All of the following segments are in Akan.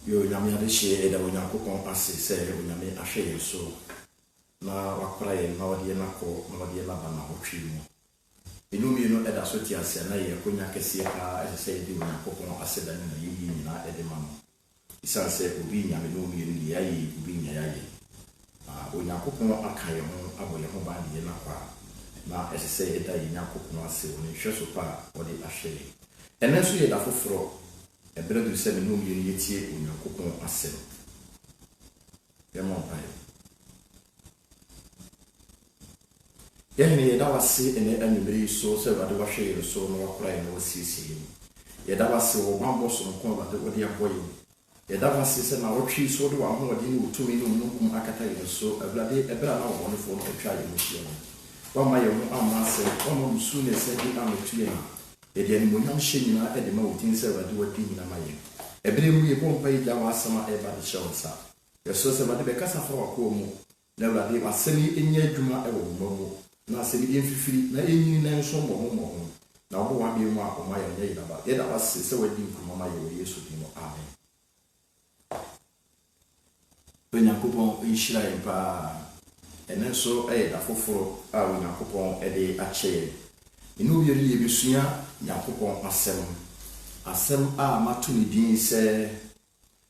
Yo nyame ade hye da Onyankopɔn ase sɛ onyame ahwɛ yɛn so na wakora yɛn na wɔde yɛn akɔ na wɔde yɛn aba na hɔtwe mu. Enumi no ɛda so te ase na yɛ konya kɛseɛ paa ɛsɛ sɛ yɛde Onyankopɔn ase da ne na yɛyi nyinaa ɛde ma no. Isan sɛ obi nyame no mu yɛn deɛ ayɛ obi nya yɛayɛ. Onyankopɔn aka yɛn ho abɔ yɛn ho ban de yɛn akɔ na ɛsɛ sɛ yɛda yɛn Onyankopɔn ase wɔ ne hwɛ so paa wɔde ahwɛ yɛn. Ɛnɛ nso yɛ da foforɔ ɛbrɛ du sɛ me no yɛn yɛtie Onyankopɔn ase. Yɛmɔ mpae. Yɛn ne yɛda wase ɛnɛ anwummere so sɛ Awurade wahwɛ yɛn so na wakora yɛn na wasiesie yɛn. Yɛda wase wɔ bambɔ so nko Awurade wɔde abɔ yɛn. Yɛda wase sɛ na wɔtwe so de wɔn ahoɔden ne wɔtumi ne omununkum akata yɛn so Awurade ɛbrɛ na wɔbɔnefoɔ no atwa yɛn ho hyia no. Wɔama yɛn ho amma asɛ wɔma musu ne sɛ de ametu yɛn. Yɛde animonyam hyɛ nyinaa ɛde ma wɔtin sɛ Awurade wɔdi nyinaa ma yɛn. Ɛbrɛ mu yɛbɔ mpa yi gya w'asɛm a ɛba de hyɛ wo nsa. Yɛsrɛ sɛ Awurade bɛkasa fa w'akoa mu na Awurade w'asɛm yi ɛnyɛ adwuma ɛwɔ wo mma mu na asɛm yi mfifiri na ɛnyini na nso mmɔho na wɔbɔ w'abea mu a ɔma yɛn nyɛ yinaba. Yɛda w'ase sɛ wɔadi nkɔmmɔ ma yɛ wɔ Yesu din mu. Amen. Onyankopɔn nhyira yɛn paa. Ɛno nso ɛyɛ da foforɔ a Onyankopɔn ɛde akyɛ yɛn. Ɛno yɛ yɛbɛsua Nyankopɔn asɛm a mato ne din sɛ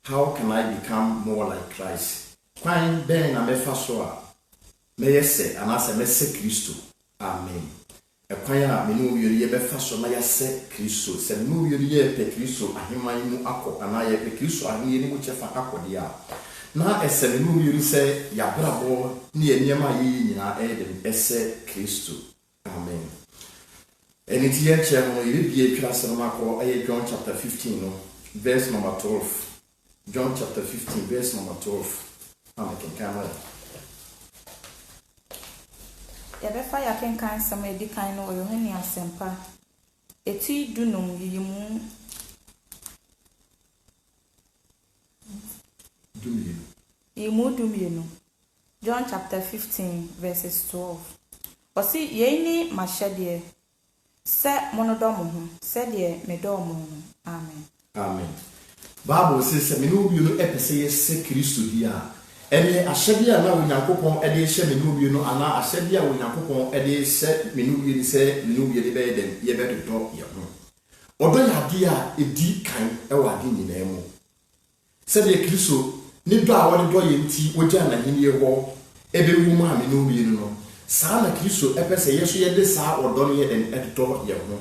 how can I become more like Christ? Kwan bɛn na mɛfa so a mɛyɛ sɛ anaasɛ mɛsɛ Kristo. Amen. Ɛkwan a me ne wo yɛbɛfa so na yɛsɛ Kristo. Sɛ me ne wo yɛpɛ Kristo aheman mu akɔ anaa yɛpɛ Kristo aheman mu kyɛfa akɔ deɛ a na ɛsɛ me ne wo sɛ yɛabrabɔ ne yɛ nneɛma a yɛyɛ nyinaa ɛyɛ dem ɛsɛ Kristo. Amen. And it's yet yɛbɛbie twerɛsɛm akɔ ɛyɛ John chapter 15 no verse number 12. John chapter 15 verse number 12. Amekenkan ma yɛbɛfa yɛakenkan sɛm a ɛdi kan no wɔ Yohane Asɛmpa ɛti dunum yiyimu dumienu. John chapter 15 verses 12. Ɔsi yɛn ni mahyɛdeɛ sɛ monodɔ mo ho sɛdeɛ medɔ mo ho. Amen. Amen. Bible says sɛ me no bi no ɛpɛ sɛ yɛsɛ Kristo di a ɛne ahyɛdeɛ a na Onyankopɔn ɛde hyɛ me no bi no anaa ahyɛdeɛ a Onyankopɔn ɛde hyɛ me no bi sɛ me no bi de bɛyɛ dɛm yɛbɛdodɔ yɛn ho. Ɔdɔ yɛ adeɛ a ɛdi kan ɛwɔ ade nyinaa mu. Sɛdeɛ Kristo ne dɔ a wɔde dɔ yɛn ti wɔgya n'ahenni hɔ ɛbɛwu mu a me no bi no saa na Kristo ɛpɛ sɛ yɛso yɛde saa ɔdɔ no yɛ dɛm ɛdodɔ yɛn ho.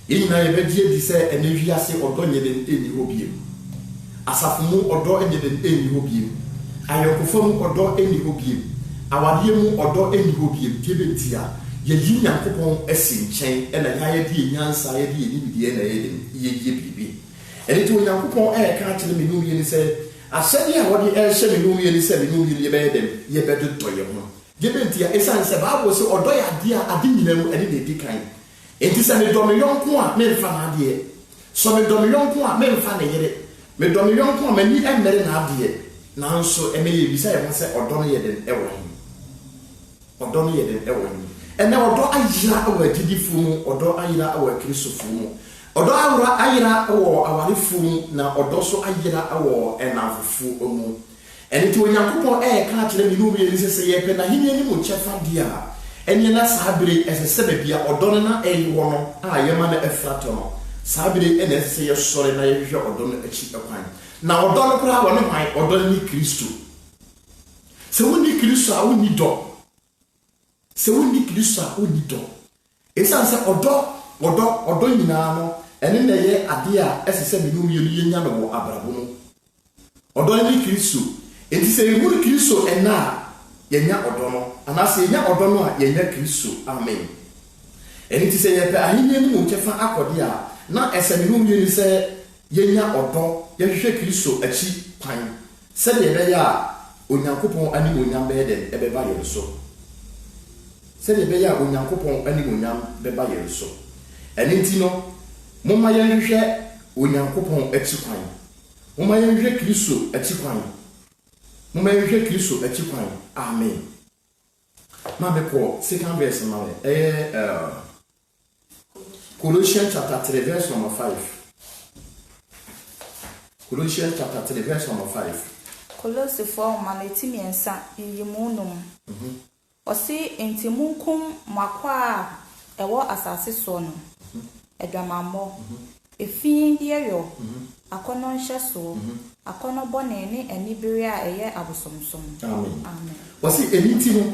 Yɛn nyinaa yɛbɛgye di sɛ ɛne wiase ɔdɔ nyɛ dɛm ɛnni hɔ biem. Asafo mu ɔdɔ ɛnyɛ dɛm ɛnni hɔ biem. Ayɔkofa mu ɔdɔ ɛnni hɔ biem. Awadeɛ mu ɔdɔ ɛnni hɔ biem. Deɛ bɛnti a yɛyi Nyankopɔn asi nkyɛn ɛna yɛayɛde yɛn nyansa yɛde yɛn nimdeɛ na yɛyɛ biribi. Ɛne nti Onyankopɔn ɛyɛka akyerɛ me no yɛ sɛ ahyɛdeɛ a wɔde ɛhyɛ me no yɛ sɛ me no yɛbɛyɛ dɛm yɛbɛdodɔ yɛn ho. Deɛ bɛnti a ɛsiane sɛ Bible sɛ ɔdɔ yɛ adeɛ a ade nyinaa mu ɛne na ɛdi kan. Enti sɛ medɔ me yɔnko a memfa n'adeɛ. So medɔ me yɔnko a memfa ne yere. Medɔ me yɔnko a m'ani ɛmmere n'adeɛ. Nanso ɛmɛyɛ bisa yɛ ho sɛ ɔdɔ no yɛ den ɛwɔ he. Ɔdɔ no yɛ den ɛwɔ he. Ɛnɛ ɔdɔ ayera ɛwɔ agyidifo mu, ɔdɔ ayera ɛwɔ Kristofo mu. Ɔdɔ ayera ɛwɔ awarefo mu na ɔdɔ so ayera ɛwɔ ɛnamfofo mu. Ɛne nti Onyankopɔn ɛyɛka akyerɛ me no bi sɛ yɛpɛ n'ahenni anim kyɛfa deɛ a ɛne na saa bere ɛsɛ sɛ baabi a ɔdɔ no na ɛyɛ wɔ no a yɛma no ɛfratɔ no saa bere ɛna ɛsɛ sɛ yɛsɔre na yɛhwehwɛ ɔdɔ no akyi ɛkwan na ɔdɔ no koraa wɔ ne hwan ɔdɔ no ne Kristo. Sɛ wonni Kristo a wonni dɔ. Sɛ wonni Kristo a wonni dɔ. Ɛsiane sɛ ɔdɔ nyinaa no ɛne na ɛyɛ adeɛ a ɛsɛ sɛ me no yɛnya no wɔ abrabɔ mu. Ɔdɔ ne Kristo. Enti sɛ yɛwuru Kristo ɛna a yɛnya ɔdɔ no anaasɛ yɛnya ɔdɔ no a yɛnya Kristo. Amen. Ɛne nti sɛ yɛpɛ ahenni no mu kyɛfa akɔde a na ɛsɛ me no yɛ sɛ yɛnya ɔdɔ yɛhwehwɛ Kristo akyi kwan sɛdeɛ yɛbɛyɛ a Onyankopɔn animonyam bɛyɛ dɛn ɛbɛba yɛn so. Sɛdeɛ yɛbɛyɛ a Onyankopɔn animonyam bɛba yɛn so. Ɛne nti no momma yɛhwehwɛ Onyankopɔn akyi kwan. Momma yɛhwehwɛ Kristo akyi kwan. Momma yɛhwehwɛ Kristo akyi kwan. Amen. Ma bɛkɔ second verse na Colossians chapter 3 verse number 5. Colossians chapter 3 verse number 5. Kolosifoɔ maneti miɛnsa yiyimunum. Ɔsi enti munkum makwa ɛwɔ asase so no. Edwamamɔ. Efi diɛyɔ. Akɔnɔ nhyɛso. Akɔnɔ bɔne ne anibere a ɛyɛ abosomsom. Amen. Amen. Ɔsi eniti no.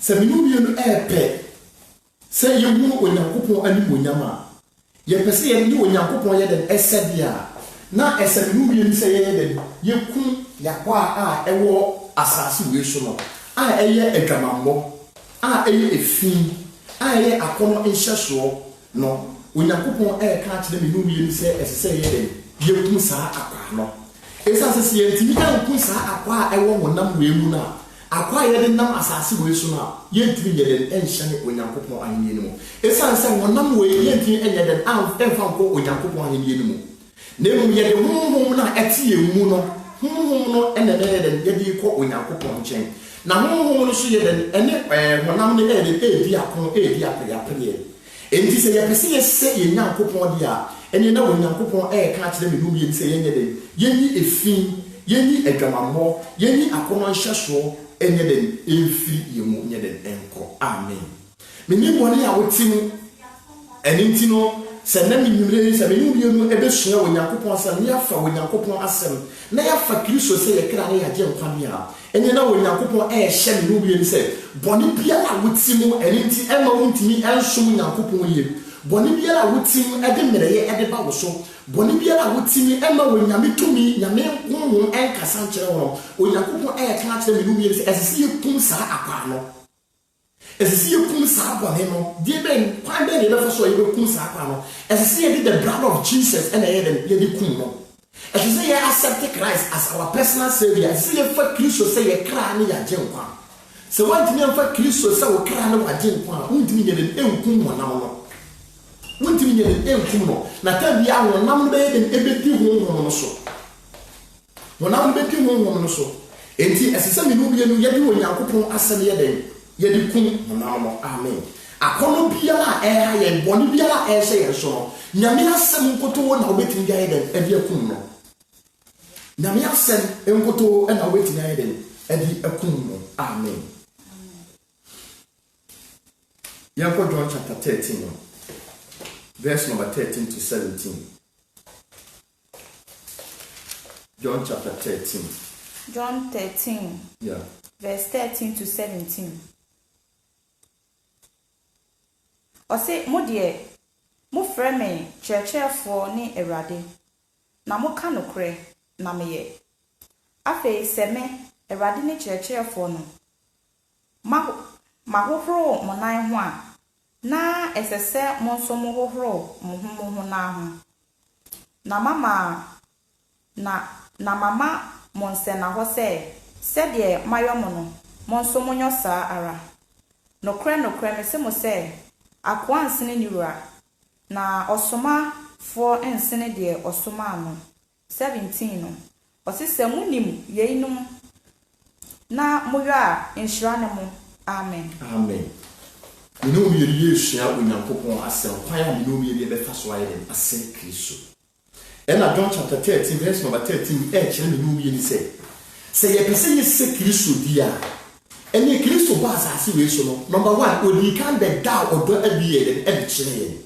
Sɛ minu bi no ɛpɛ. Sɛ yehu Onyankopɔn animonyam a. Yɛpɛ sɛ yɛne Onyankopɔn yɛ den ɛsɛbia. Na ɛsɛ minu bi no sɛ yɛyɛ den yeku yakwa a ɛwɔ asase wei so no. A ɛyɛ adwamambɔ. A ɛyɛ efi. A ɛyɛ akɔnɔ nhyɛsoɔ no. Onyankopɔn ɛka kyerɛ minu bi no sɛ ɛsɛ sɛ yɛyɛ den yeku saa akwa no. Ɛsɛ sɛ yɛntimi ɛnku saa akwa a ɛwɔ honam wei mu na. Akwa yɛde nam asase wei so na yɛntimi yɛ den ɛnhyɛ Onyankopɔn ahenni no mu. Ɛsɛ sɛ honam wei yɛntimi ɛnyɛ den ɛmfa nkɔ Onyankopɔn ahenni no mu. Na mmom yɛde honhom na ɛte yɛn mu no, honhom no ɛna ɛyɛ den yɛde kɔ Onyankopɔn nkyɛn. Na honhom no so yɛ den ɛne honam no ɛyɛ den ɛdi akɔn ɛdi apɛyapɛyɛ. Enti sɛ yɛpɛ sɛ yɛsɛ yɛn Nyankopɔn di a ɛne na Onyankopɔn ɛka kyerɛ me no yɛn sɛ yɛnyɛ den yɛnyi efi yɛnyi adwamammɔ yɛnyi akɔnɔ nhyɛsoɔ ɛnyɛ den ɛmfiri yɛn mu nyɛ den ɛnkɔ. Amen. Menim bɔne a wote mu ɛne nti no sɛ na menwumire sɛ menim bi no ɛbɛsua Onyankopɔn asɛm na yɛafa Onyankopɔn asɛm na yɛafa Kristo sɛ yɛkra ne yɛagye nkwa bi a ɛnyɛ na Onyankopɔn ɛhyɛ me no bi sɛ bɔne biara a wote mu ɛne nti ɛma wontumi ɛnsom Onyankopɔn yie bɔne biara a wote mu ɛde mmerɛyɛ ɛde ba wo so bɔne biara a wote mu ɛma Onyame tumi Nyame honhom ɛnkasa nkyerɛ wɔn Onyankopɔn ɛka kyerɛ me no bi sɛ ɛsɛ sɛ yɛkum saa akwa no ɛsɛ sɛ yɛkum saa bɔne no deɛ bɛn kwan bɛn ne yɛbɛfa so a yɛbɛkum saa akwa no ɛsɛ sɛ yɛde the blood of Jesus ɛna yɛde kum no ɛsɛ sɛ yɛ accept Christ as our personal savior ɛsɛ sɛ yɛfa Kristo sɛ yɛkra ne yɛagye nkwa sɛ woantumi amfa Kristo sɛ wo kra ne wagye nkwa a wontumi nyɛ den ɛnkum honam no wontumi nyɛ den ɛnkum no na ta bia honam no bɛyɛ den ɛbɛdi honhom no so honam no bɛdi honhom no so enti ɛsɛ sɛ menu bia no yɛde Onyankopɔn asɛm yɛ den yɛde kum honam no. Amen. Akɔnɔ biara a ɛha yɛn bɔne biara a ɛhyɛ yɛn so no Nyame asɛm nkoto na wobɛtumi ayɛ den ɛde akum no Nyame asɛm nkoto na wobɛtumi ayɛ den ɛde akum no. Amen. Yɛnkɔ John chapter 13 no verse number 13 to 17. John chapter 13. John 13. Yeah. Verse 13 to 17. Ɔse mo deɛ mo frɛ me kyerɛkyerɛfoɔ ne Awurade na mo ka nokorɛ na meyɛ. Afei sɛ me Awurade ne kyerɛkyerɛfoɔ no mahohoro mo nan ho a na ɛsɛ sɛ mo nso mo hohoro mo ho na ho na mama mo nsɛna hɔ sɛdeɛ mayɔ mo no mo nso mo nyɔ saa ara. Nokorɛ me se mo sɛ akoa nsene ni wura na ɔsomafoɔ nsene deɛ ɔsoma ano. 17 no ɔse sɛ munim yeinom na moyɔ a nhyira ne mo. Amen. Amen. Menu bi yɛ sua Onyankopɔn asɛm kwan a menu bi bɛfa so ayɛ den asɛm Kristo. Ɛna John chapter 13 verse number 13 ɛkyerɛ menu bi ni sɛ yɛpɛ sɛ yɛsɛ Kristo di a ɛne Kristo ba asase wei so no number 1 odi kan bɛda ɔdɔ abi yɛ den ɛde kyerɛ yɛn.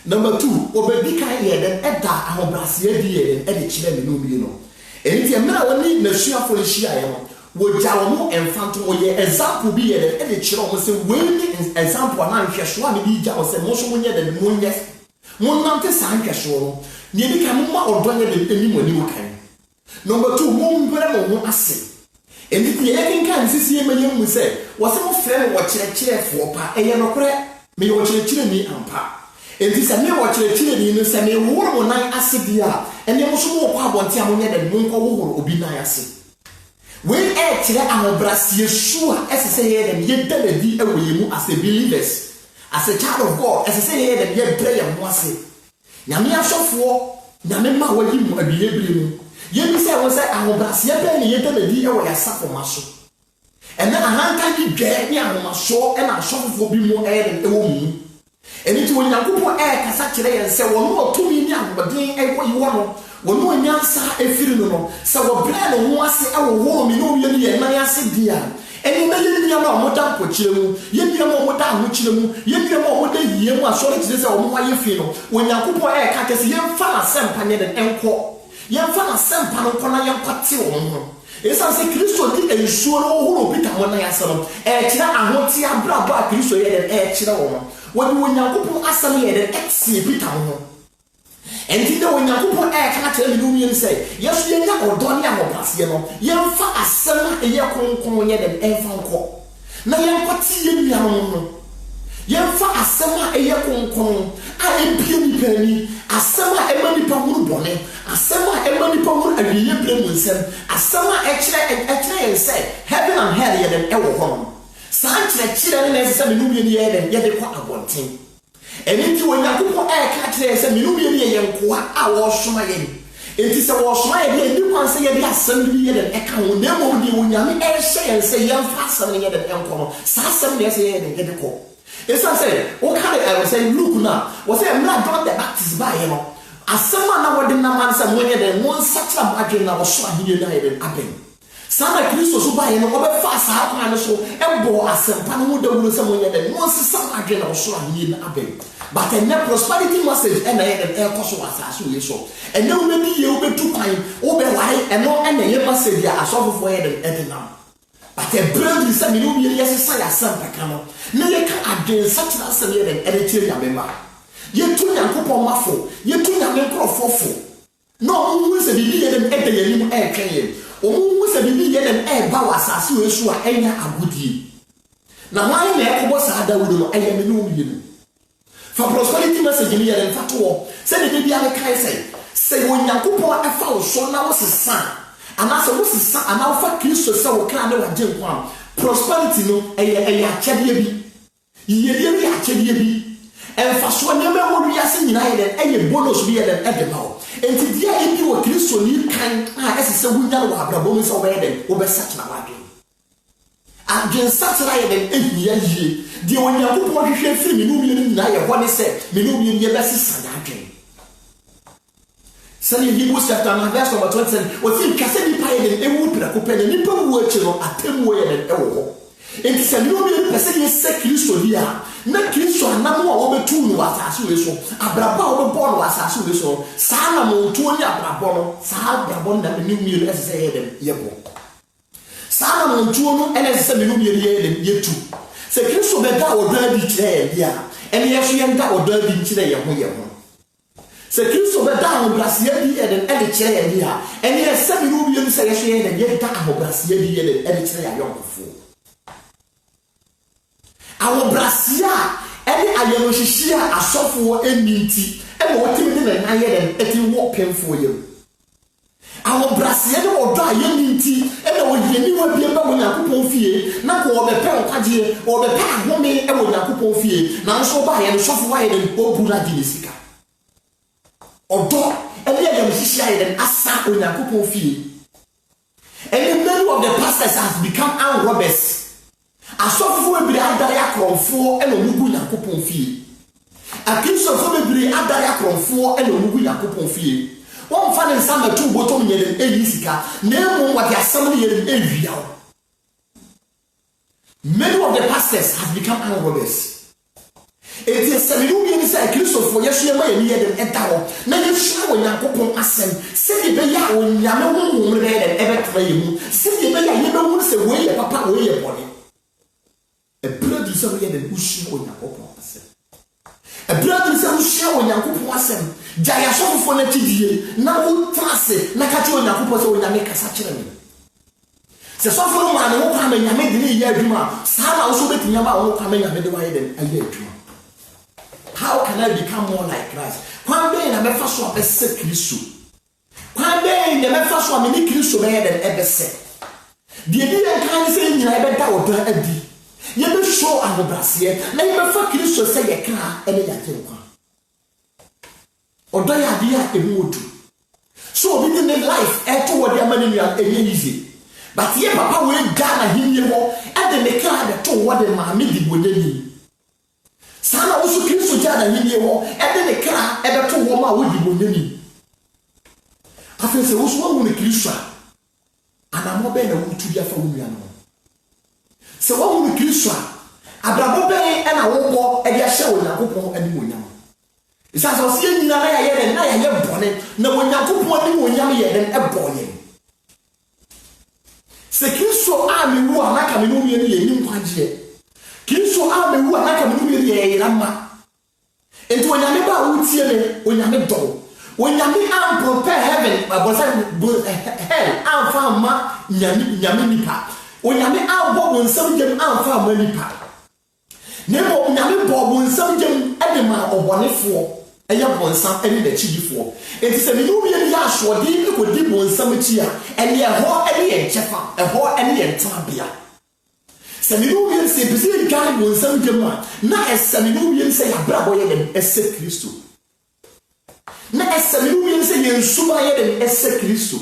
Number 2 obedi kan yɛ den ɛda ahobrɛase abi yɛ den ɛde kyerɛ menu bi no. Ɛnti mmerɛ wɔne nasuafo hyia yɛ no wogya wɔn ɛmfanto wɔyɛ example bi yɛ den ɛde kyerɛ wɔn sɛ wei ne example a na nhwɛsoɔ a ne bi gya wɔ sɛ mo so monyɛ den monyɛ monnante saa nhwɛsoɔ no ne bi ka mo ma ɔdɔ yɛ den anim kan. Number 2 mo mbrɛ mo ho ase. Enti yɛ kenkan sisi ma yɛ mu sɛ wɔsɛ mo frɛ wɔ kyerɛkyerɛfoɔ pa ɛyɛ nokorɛ me wɔ kyerɛkyerɛni ampa. Enti sɛ me wɔ kyerɛkyerɛni no sɛ me woro mo nan ase bi a ɛne mo so mo kɔ abɔnten a mo nyɛ den mo nkɔ woro obi nan ase. Wei ɛkyerɛ ahobrɛase su a ɛsɛ sɛ yɛ den yɛda nadi ɛwɔ yɛ mu as a believers as a child of God ɛsɛ sɛ yɛ den yɛbrɛ yɛn ho ase. Nyame asɔfoɔ nyame ma wɔyi mu abiyɛbire mu yɛbi sɛ wɔn sɛ ahobrɛase bɛn ne yɛda nadi ɛwɔ yɛasafo ma so ɛna ahanka bi dwɛ ne ahomasoɔ ɛna asɔfofoɔ bi mu ɛyɛ den ɛwɔ mu eni ti onyankopon kasa kire yen se wono otumi ni agoden ewo yiwo no wono nyansa efiri no se wo bre no ho ase ewo mi no wie ni ye nan ase dia eni na ye nua ma omoda mpokire mu ye nua ma omoda ahokire mu ye nua ma omoda yie mu asori ti se omo wa ye fi no onyankopon ka kese ye mfa asempa ne den enko ye mfa asempa no kona ye nkwate wo ho esa se Kristo di ensuo no horo bita mo na yasem kira ahoti abrabo a Kristo ye den kira wo wodi onyankopon asem ye den exie bita mo enti de onyankopon ka kira mi dumi say yesu ye nya odoni amopase no ye mfa asem ye konkon ye den enfa nko na ye nkwati ye nua no ye mfa asem ye konkon a ebie ni pani asem ema nipa huru bone asem ema nipa huru awiye bremu nsem asem ekire say heaven and hell ye den ewo ho san kire ne say minubie ni ye den ye de kwa abonten eni ti onyankopon ka kire say minubie ni ye nkoa a wo soma ye enti say wo soma ye ni kwan say ye de asem bi ye den eka ho na mo di onyame hye say ye mfa asem ye den enko no sa asem ne say ye den ye de ko esa say o ka I was saying look now was say I'm not John the Baptist by you know asema na wode na man say monye den won sacha badwe na wo so ahine na ye den aben sana Kristo so by you know obe fa sa akwa no so ebo asempa no mu dawuro say monye den won sisa badwe na wo so ahine na aben but a net prosperity message and ye den e koso asaso ye so and now we be ye obetu kwan obe ware eno and ye message ya asofofo ye den edinam but a brand is a million years say asempa kano na ye ka adwen sacha asem ye den editiri amema ye tu nyankopon mafo ye tu nyankopofofo no omu se bibi ye den edeyenim twen omu se bibi ye den ba wasase wesu a enya agudie na wan na ekobo sa Dawudu no eye me no mienu fa prosperity message ni ye den fato se de bia me kai se onyankopon afa wo so na wo sesa ana se wo sesa ana wo fa Kristo se wo kan na wa je nkwa prosperity no eye achede bi yeye bi achede bi enfa so nyame wo wiase nyina ye den eye bonus bi ye den edema wo enti dia ebi wo Kristo ni kan a esese wunya wo abrabo mi se wo ye den wo be sach na wade adwen sach na ye den ehia yie dia onyankopon hwehwe firi mi no mi ni nyina ye ho ne se mi no mi ye be sesa na adwen sani Hebrews chapter 9 verse number 20 o tin kase ni pa ye den ewu pira ko pe ni pa wo achi no atemu ye den ewo ho enti se mi no mi pese ye se Kristo dia na Kristo anamo a wo betu no asase we so abraba wo bo no asase we so sa na mo tu oni abrabo no sa abrabo na me mi no ese ye dem ye bo sa na mo tu no ene ese me no mi ye dem ye tu se Kristo be da wo da bi kire dia ene ye so ye da wo da bi kire ye ho se Kristo be da wo brasie bi ye dem ene kire ye dia ene ye se me no mi se ye so ye dem ye da wo brasie bi ye dem ene kire ya yonkofo awo brasia ene ayemo hihia asofo eniti e mo wotimi de na ye den eti wo pemfo yem awo brasia de odo ayeniti e na wo yeni wa bia ba mo Yakobon fie na ko obe pe nkwaje obe pe ahome e wo Yakobon fie na nso ba ye no sofo wa ye den obura di sika odo ene ayemo hihia ye den asa o Yakobon fie and many of the pastors have become armed robbers asofo ebire adare akromfo ena omugu Yakobon fie akristo ebire adare akromfo ena omugu Yakobon fie won fa ne nsamba tu botom ye den elisika na emu what ya assembly ye den ewia many of the pastors have become armed robbers it is semilu bi ni say kristo fo yesu ye ma ye ni ye den entawo na yesu wo Yakobon asem se de be ya wo nyame wo wo re den ebe tra ye mu se de be ya ye be wo se wo ye papa wo ye body a blood is over the bush on Yakobon asem a blood is over on Yakobon asem jaya so fo na tidie na wo trase na ka ti on Yakobon se o nyame kasa kire me se so fo ma na wo kwa me nyame de ne ye adwuma sa na wo so betinya ma wo kwa me nyame de wa ye den aye adwuma. How can I become more like Christ? Kwa be na me fa so abese Kristo kwa be na me fa so me ni Kristo be ye den ebese de bi en kan se nyina ebe da odo adi ye be show ahobrasie na ye be fa Kristo se ye ka ene ya tenkwa odo ya dia emuodu so obi in life e to wodi amani nua enye easy but ye papa we Ghana hinye ho e de me ka de to wodi ma me di bodeni sana wo so Kristo gya na hini ho e de ne kra e beto wo ma wo di bonyani afese wo so wo ne Kristo ana mo be na wo tu dia fa wo nua no se wo ne Kristo abrabo be e na wo bo e de ahye wo Yakobon ani mo nyam isa so se nyina na ya ye na ya ye bone na wo Yakobon ani mo nyam ye den e boye se Kristo a me wu anaka me no ye ni ye nkwaje Kristo a me wu anaka me no ye ye rama enti onyame ba wo tie me onyame do onyame am prepare heaven hell am fa ma nyame nipa onyame am bo nsam gem am fa ma nipa nebo onyame bo nsam gem ade ma obonefo eye bo nsam ene da chigifo enti se me no ye ya so de ko di bo nsam chi a ene ho ene ye chefa ho ene ye ntabia se me no ye se bisi gan bo nsam gem na ese me no ye se ya brabo ye dem ese Kristo na ese me no ye se ye nsuba ye dem ese Kristo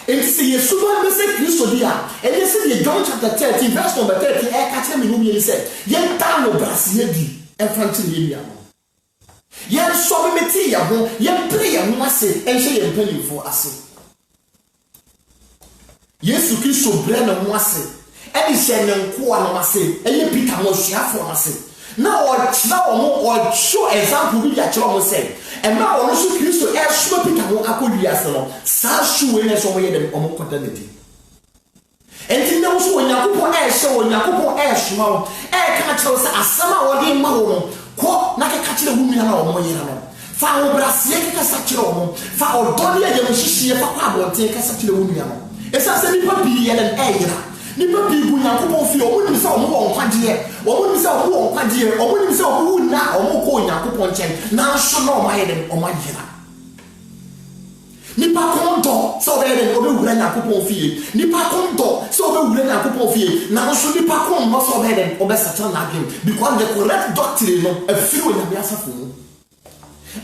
enti se ye suba me se Kristo dia ene se ye John chapter 13 verse number 30 e ka che me no ye se ye ta no brasi ye di e franti ye mi amo ye so me meti ya ho ye pray ya ho ase enhye ye mpanifo ase Yesu Kristo bre na ho ase e di hye ne nko a ase e ye Peter mo hyiafo ase na o tla o show example bi ya kire mo say e ma o so Kristo e so Peter mo akodi ase no sa shuwe ne so mo ye dem o mo koda ne di enti na wo so Yakobon e hye wo Yakobon e shoma wo e ka kire se asama wo de ma wo no ko na ka kire hu nua na o mo yira no fa wo brasie ka sa kire o mo fa o dole ye mo hihie fa kwa abonte ka sa kire hu nua no esa se ni papi ye den e yira ni papi bu Yakobon fi o mo ni se o mo won kwaje o mo ni se o mo won kwaje o mo ni se o mo na o mo ko Yakobon chen na so no ma ye den o ma yira ni pa konto so be den o be wura Yakobon fi ni pa konto so be wura Yakobon fi na so ni pa kon mo so be den o be satan na game because the correct doctrine no afiri o nyame asafo no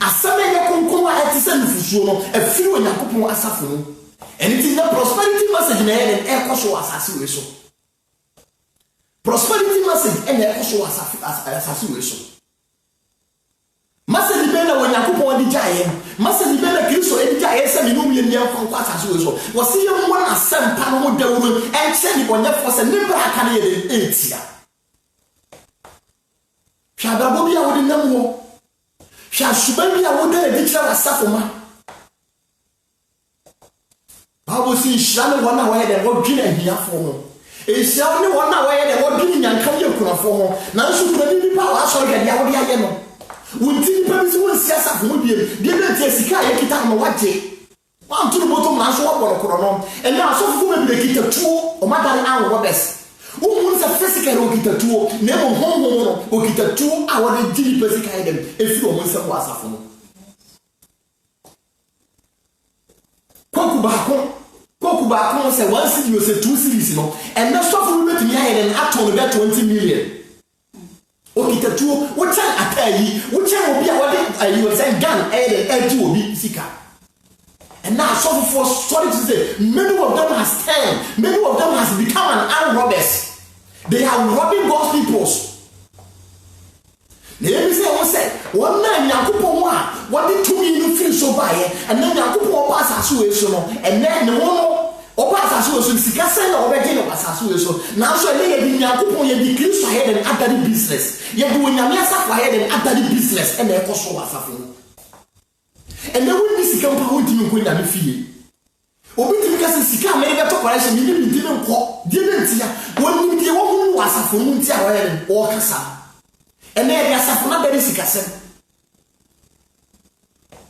asame ye konkon a etise nufusuo no afiri o Yakobon asafo no anything the prosperity message na ye den e koso asase we so prosperity message e na e koso asase we so message be na wo Yakobon di jaye message be na Kristo e di jaye se me no mi ni afon kwa asase we so wo se ye mo na sempa no mo dawuro en che ni bonye fo se ne bra ka na ye den etia Shadabo bi a wo de nam wo sha suba bi a wo de di kira wasafo ma Bible says shame one na waye de wo dwina hiafo ho ehia ne one na waye de wo dwina nyanka ye kunafo ho na nso kura ni pa wa so ga dia wo de aye no wonti pa bi so won siasa fo mo biem de be tie sika ye kita no waje wan tunu botom na so wo boro koro no ene aso fo me be kita tuo o madare an wo bes Umun sa physical okitatuo na mo honho no okitatuo a wode gili physical dem efi o mo se kwa asafo no koku ba kon se 1 city o se 2 cities no and na so for me timi aye den aton be 20 million okitatuo wo chan atayi wo chan obi a wode ayi o se gan aye den eji obi sika and now so for sorry to say many of them has turned, many of them has become an armed robbers. They are robbing God's people. Let me say, one man Yakobon what did 2 million feel so by and then Yakobon pass association and then the one pass association Sikasa or begin of association. Now so they have Yakobon ye decrease ahead and after the business. Yet when Yamiasa ahead and after the business and they also was suffering. And then when this come out in Queen and Fee. Obi because sika me get to correction me be ntime nko die be ntia woni die wo hu wasafo mu ntia wa yele o kasa ene ya asafo na be sika sem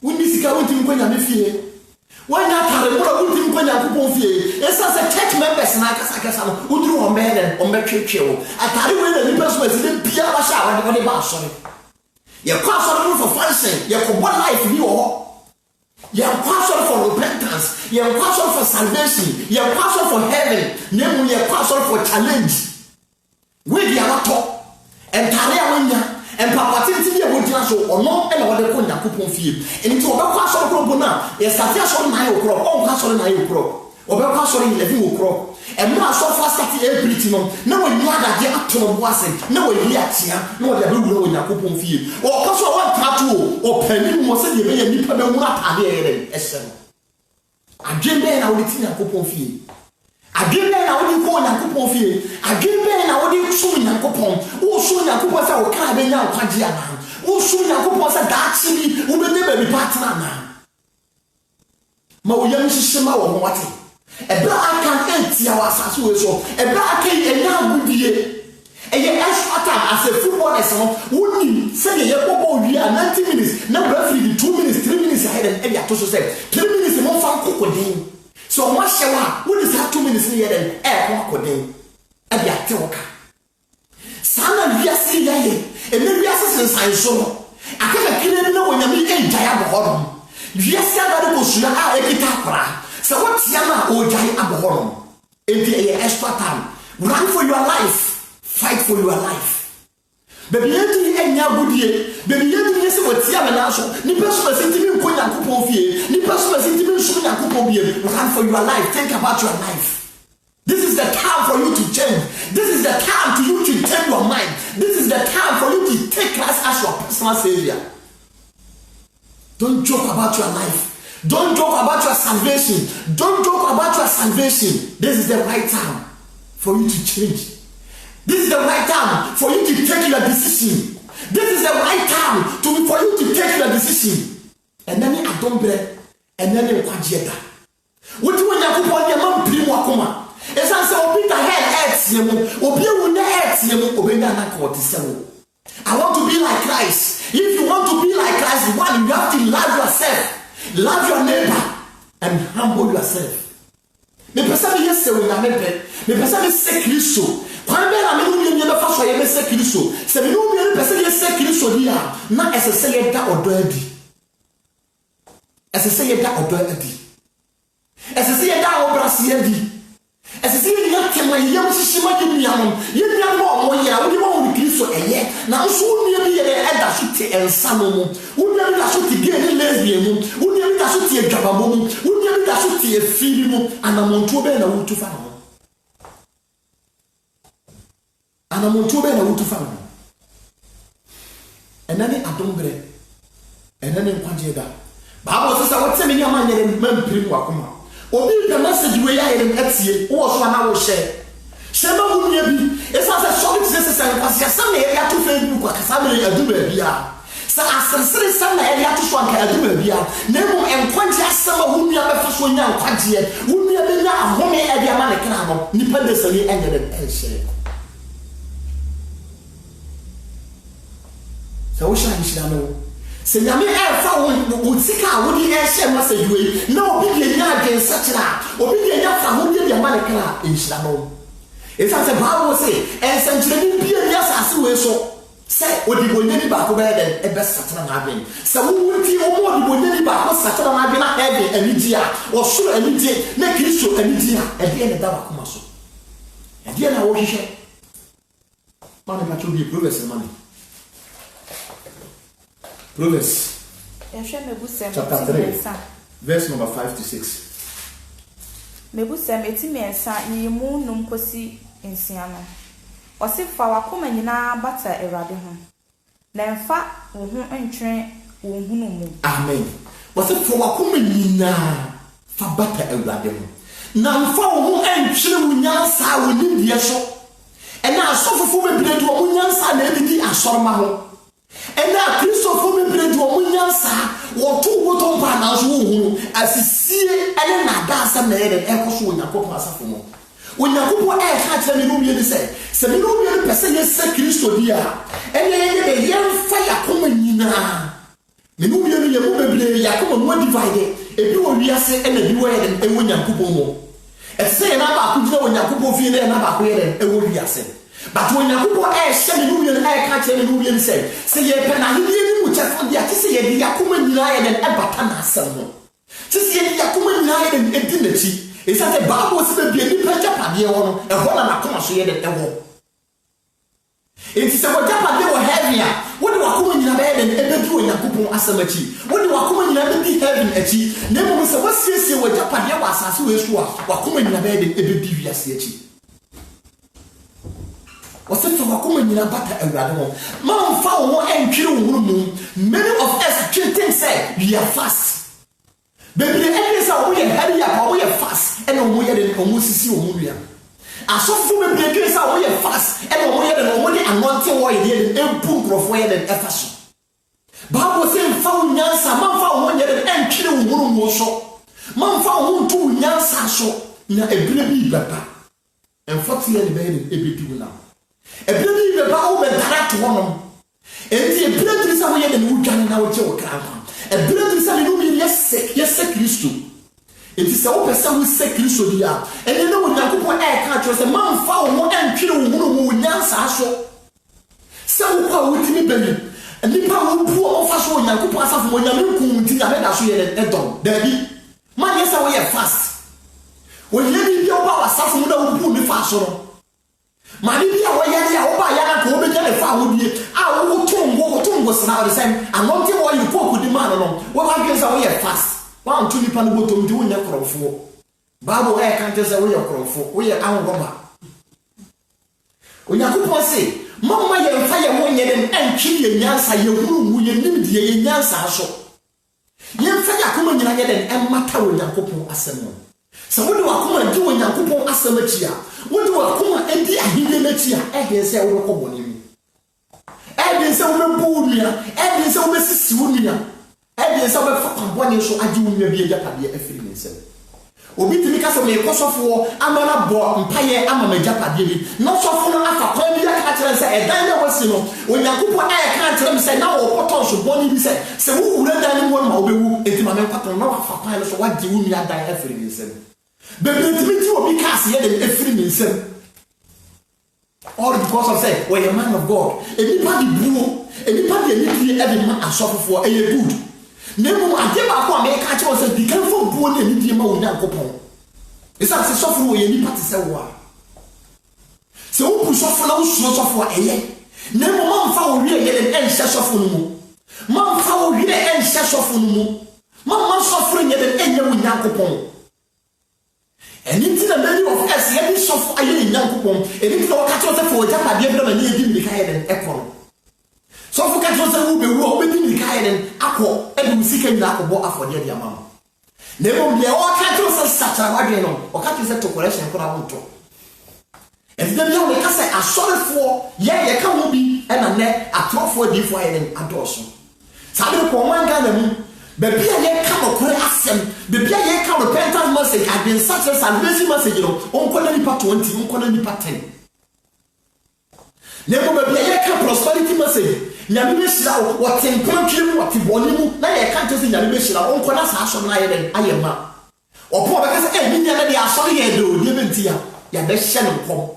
woni sika wonti nkonya me fie wanya tare mo wonti nkonya kupon fie esa se church members na kasa no uduru o mbele o mbetwetwe o atare we na ni person ase de bia ba sha wa de ba so ye kwa so for function ye ko bon life bi o you are passion for repentance. You are passion for salvation. You are passion for heaven. You are passion for challenge. We are not top. And Taria Winya and Papa Tinti would so or no and what they call Yakobon fee. And it's over passion crop now. Yes, I on my crop, all passion in my crop. Over passion in living crop. and now so fast at the ability. No one knew that the atom wasn't. No one here, no the blue in a coupon fee. Or also one tattoo or penny was a million people don't want to be a game I would think a coupon fee. A game I would go in a coupon fee. A game I would soon a coupon. Oh, soon a coupon or carrying out Pagiana. Oh, soon a coupon said that city who will never be partner. Mawuyam shishima wo wate ebra aka enti awasase so ebra aka enya gudie eye extra time as a footballers no woni say ye popo wi 90 minutes na referee 2 minutes 3 minutes ahead and area to so say 3 minutes mo fa kokodin so mo hyewa woni say 2 minutes ni ye den kokodin abi atewoka sana wiase yaye ene wiase sensan so no akaka kire na wonyame enjaya bohodom yes, I got to go to so what's Yama or Jai Abohorum? Extra time. Run for your life. Fight for your life. Baby, and Yabudia, baby, yes, what's Yama. Ni person sentiment going to Kupofie, ni person sentiment shooting a Kupobie. Run for your life. Think about your life. This is the time for you to change. This is the time for you to change your mind. This is the time for you to take Christ as your personal savior. Don't joke about your life. Don't joke about your salvation. Don't joke about your salvation. This is the right time for you to change. This is the right time for you to take your decision. This is the right time for you to take your decision. And then I don't bread. And then you can't get that. What do you want to put your mom primo akoma? It's answer obi the head earth yemu. Obi wuna earth yemu. Obi na nakoti sewo. I want to be like Christ. If you want to be like Christ, one, you have to love yourself, love your neighbor, and humble yourself. Me pesa me yese we na mepe. Me pesa me se Kristo. Kwa be na me no me be fa so ye me se Kristo. Se me no me pesa ye se Kristo dia, na esese ye da odo adi. Esese ye da odo adi. Esese ye da obrasi adi. Esese ye ya tema ye mo shishima di miamon. Ye miamon mo ya, we mo Kristo eye. Na so unu ye eda so te ensano mo. Unu ye da so te gay ni lesbian mo. Unu ye da so te adwabamo mo. Unu ye da so te afiri mo. Anamonto be na wutu fa no. Anamonto be na wutu fa no. Enani adombre. Enani nkwaje da. Bible says what say me amanya le mampiri mu akoma. Obi the message we ya yere atie. Wo so na wo share. Shema wunya bi esa se solid Jesus and kwase sam na area to Facebook akasa me aduma bia sa asensere sam na area to so anka aduma bia na mu enkwanje asam a wunya be fa so nya nkwaje wunya be nya ahome e bia ma ne kana no nipa de sani enye de enhye sa wo shan shira no se nyame e fa wo sika wo di e hye message we na obi de nya agen sachira obi de nya fa ho de ma ne kana enhira no. It's as a Bible say, and century be a yes as we so say, what the Bonnie back over there, a best Satan having. So, who will be more the Bonnie back was Satan having a heavy and India, or sure and India, make it so and India, and the end of that Kumaso. And then I will share money that will be progress and money. Progress. Chapter 3, verse number 5 to 6. Mebusa meti mensa yimu numkosi ensiano osifa wakoma nyina bata erade ho na mfa wo ho entwen wo hunu mu. Amen. Osifa wakoma nyina fa bata erade ho na mfa wo ho entwen wo nyansa wo nimdie so ena asofofo bebrede wo nyansa na edidi asorma ho ena kristofo bebrede wo nyansa wo to boton pa na so wo hunu asisie ene na dansa na ere ekoso onyakopo asafo mo onyakopo ka tire me no mi se se me no mi pese ye se Kristo dia ene ye yemfa yakoma nyina me no mi ye mo bebre yakoma mo divide ebi wo wiase ene bi wo ye de onyakopo mo ese ye na ba ku gina onyakopo fi ne na ba ku ye de wo wiase but onyakopo hye me no mi ka tire me no mi se ye pe na ye ni mu chefo dia ti se ye di yakoma nyina ye de ebata na asem no sisi ye yakoma nyina ye de edinachi esa se Bible se be ni peja pade wo no e ho na na koma so ye de ewo enti se wo japade wo heaven a wo de wakoma nyina be de ebedu onyakopo asemachi wo de wakoma nyina be di heaven achi na mo se wasiesie wa japade wa asase we so a wakoma nyina be de ebedi wiase achi waseto wakoma nyina bata awurade ho man fa wo entwere wo mu many of us think say we are fast baby every say we hurry up we fast and we dey omo sisi omo nua asofo baby dey say we fast and we dey omo dey anointing wo dey empu nkrofo ye dey efaso Bible say fa nyansa man fa wo nye dey entwere wo mu so man fa wo ntu nyansa so na ebire bi baba enfoti ye be ebedi na ebire bi baba wo be dara to wonom enti ebire bi say wo ye dey wudwane na wo che wo kran ebire bi say no mi yes Kristo enti say wo pese wo se Kristo dia ene ne wo Yakobon ka tro say man fa wo entwere wo mu nyansa so se wo kwa wo timi bani nipa wo bu o fa so Yakobon asafo mo nyame nkum ti ya me da so ye edon dabi man yes wo ye fast wo ye bi oba wasafo mo da wo bu ni fa so no mani bi a wo ye dia wo ba ya na ko be je le fa wo bi a wo tongo sna o say anonte wo yi poku di man no wo ba gbe say wo ye fast wa ntu nipa no botom di wo nya krofo Bible kan te say wo ye krofo wo ye angoba Yakobon say mama ye mfa ye wo ye den antwi ye nyansa ye huru ye nimdie ye nyansa so ye mfa Yakobon nyina ye den emmata wo Yakobon asem no se wo de wakoma di wo Yakobon asem achi a wo de wakoma edi ahide na achi a e de say wo ko boni mi e de say wo bu nua e de say wo sisi wo nua e de say wo fa kwabone so agi wo nua bi e japade afiri ne nsem obi timi ka so me kosofo amana bo mpaye amama japade bi no sofo no afa kwa bi aka kire se edan na wasi no Yakobon ka kire me se na wo poton so boni bi se wo wura dan mo ma obewu etima me kwaton na wafa kwa no so wadi wo nua dan afiri ne nsem bebe timi ti obi ka se ye de afiri ne nsem all because of say we a man of God anybody buo anybody any every man asofo for a good nemu ade ba ko America che o say di kan fo buo na ni di ma wo Yakobon isa se sofo wo ye ni party se wo a se wo pu sofo na wo suo sofo a eye nemu man fa wo wie ye den en hye sofo no mu man fa wo wie en hye sofo no mu man sofo nye den enye wo Yakobon anything that many of us any suffer aye Yakobon anything that catch us for japade bra mani edi mi kai den ekon so for catch us who be wo be mi kai den akọ e du sika nyina akọbọ afọde dia mama na ebo bia o catch us sacha wadwe no o catch us to correction ko na wonto if dem ya we ka say asorefo ye ka ho bi e na ne atrofo di fo aye den adoso sabe ko man ga na mu baby ye come okore asem baby ye come repentance message had been such a salvation message no onko na nipa 20 onko na nipa 10 nebo baby ye come prosperity message nyame be shira wo tempon twem wo tiboni mu na ye kan to se nyame be shira onko na sa aso na ye den ayema opo ba ka se mi nya na de aso ye do de benti ya be hye no kom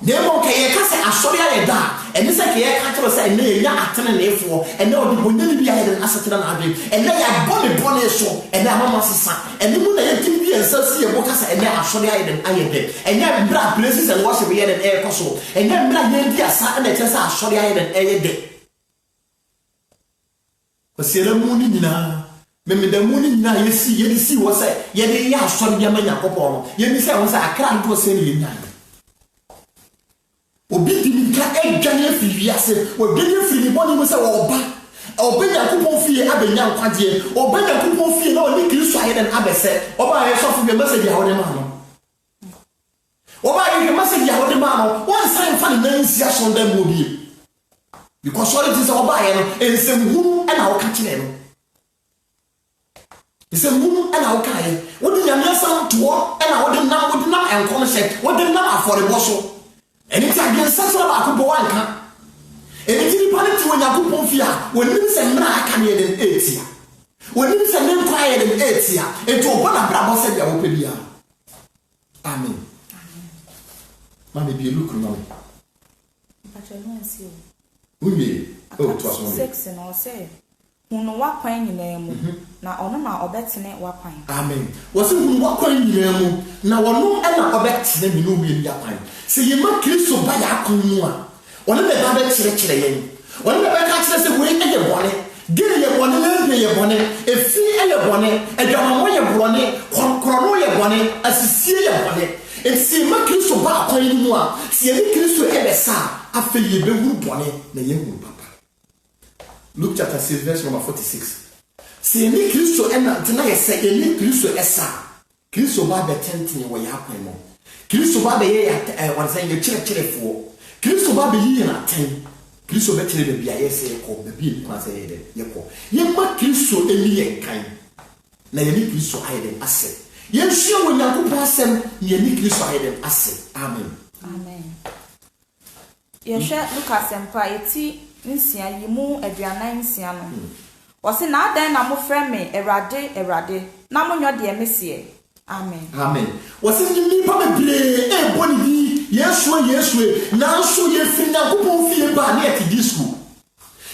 nebo ka ye ka se aso ya da eni se ke ye ka tro se ne nya atene ne efo ene odi bonyani bi ya den asetena na ade ene ya bone so ene amama sesa ene mu na ye tim bi ensa si ye boka se ene aso ya den ayede ene bra places and worship ye den e koso ene bra ye bi asa na che sa aso ya den ayede ko se le mu ni nyina me da mu ni nyina ye si wo se ye de ya aso ya ma Yakobon no ye bi se wo se akra nto se ne ye nya obi di ka edwane afiri ase odwane afiri boni mo se wo ba obi Yakobon fie abenya nkwade obi Yakobon fie na oni Kristo aye den abese oba aye sofo be message ya wode ma no oba aye message ya wode ma no one sign fa na nsi aso ndam obi because all it is oba aye no ensem huru na wo ka kire no ensem huru na wo ka aye wodi nyame sam to na wode nam enkom se wode nam afore so anytime you say so about ko wanka anytime party when Yakobon fia when nim say mra aka ne den 8 ya when nim say nem kwae den 8 ya ento bona brabo say ya wo pe bia amen mama bi look now patron see umi oh to aso sex no say hunu wakwan nyina mu na ono na obetene wakwan amen wose hunu wakwan nyina mu na wono na obetene mi no bi ya kwan se yema Kristo ba ya akon mu a wono be ba be kire yen wono be ka kire se we eye bone de ye bɔne na yɛ bɔne efi yɛ bɔne adwamamo yɛ bɔne kɔnkɔno yɛ bɔne asisie yɛ bɔne esi ma Kristo ba akwan ni mu a si yɛ Kristo ɛbɛsa afɛ yɛ bɛwuru bɔne na yɛ hu papa. Luke chapter 6 verse number 46. Si yɛ Kristo ɛna tena yɛ sɛ yɛ Kristo ɛsa Kristo ba bɛtɛntɛn wɔ yɛ akwan mu Kristo ba bɛyɛ yɛ wɔn sɛ yɛ kyerɛkyerɛfoɔ Kristo ba bɛyi yɛ n'atɛn Kristo bɛkyerɛ baabi a yɛsɛ yɛkɔ baabi a nipa sɛ yɛ dɛ yɛkɔ yɛma Kristo ɛni yɛn kan na yɛni Kristo ayɛ dɛm asɛ yɛnsua wɔ Nyankopɔn asɛm na yɛni Kristo ayɛ dɛm asɛ amen. Amen. Yɛhwɛ Lukas mpa eti nsia yi mu aduanan nsia no wɔsi na adan na mo frɛ me Awurade na mo nyɔ deɛ mesie amen. Amen. Wɔsi nipa bebree ɛbɔ ne bi Yesue nanso yɛfiri Nyankopɔn fie ba na yɛte disco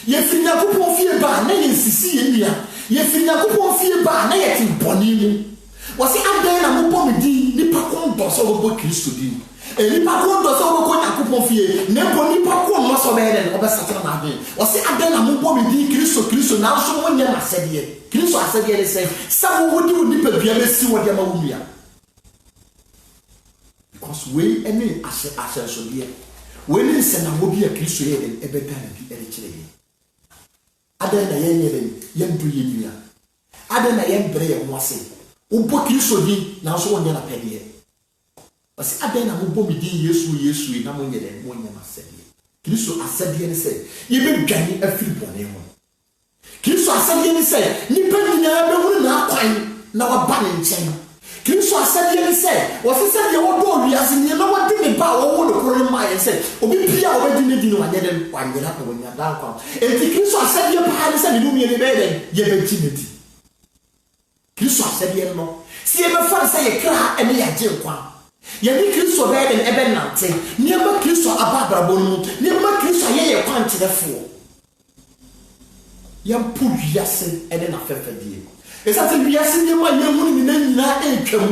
yɛfiri Nyankopɔn fie ba na yɛsisi yɛ nua yɛfiri Nyankopɔn fie ba na yɛte bɔne mu wɔsi adan na mo bɔ me di nipa ko ndɔ sɛ wɔbɔ Kristo di nipa ko ndɔ sɛ wɔbɔ Nyankopɔn fie na bɔ nipa ko no sɛ ɔbɛyɛ dɛ ɔbɛsatira na adwen wɔsi adan na mo bɔ me di Kristo nanso mo nyɛ asɛdeɛ Kristo asɛdeɛ ne sɛ wo wodi wo nipa bia bɛsi wɔ de ma wo nua because we any asɛ so deɛ we ne sɛ na mo bi a Kristo yɛ dɛ ɛbɛda na bi ɛde kyerɛ yɛ adan na yɛn yɛ dɛ yɛn do yɛ nua adan na yɛn brɛ yɛn ho ase wo bɔ Kristo di nanso wo nyɛ na pɛdeɛ wɔsi adan na mo bɔ me di Yesu na mo nyɛ dɛ mo nyɛ na asɛdeɛ Kristo asɛdeɛ ne sɛ yɛbɛdwane afiri bɔne ho Kristo asɛdeɛ ne sɛ nipa nyinaa bɛhuru na akwan na waba ne nkyɛn Kristo asɛdeɛ ne sɛ wɔsi sɛ deɛ wɔdɔ wiase ne na wɔde ne ba a wɔwɔ ne koro ma yɛ sɛ obi pia a wɔbɛdi ne di no wanyɛ dɛ wanyɛ na wɔnya da nkwa enti Kristo asɛdeɛ paa ne sɛ ne numie ne bɛyɛ dɛ yɛbɛgyi ne di Kristo asɛdeɛ no si yɛbɛfa ne sɛ yɛkra ɛne yɛagye nkwa yɛne Kristo bɛyɛ dɛ ɛbɛnante nneɛma Kristo aba abrabɔ no mu nneɛma Kristo ayɛ yɛ kwankyerɛfoɔ yɛmpo wiase ɛne n'afɛfɛdeɛ ɛsɛ sɛ wiase nneɛma yɛhu ne nyinaa ɛretwam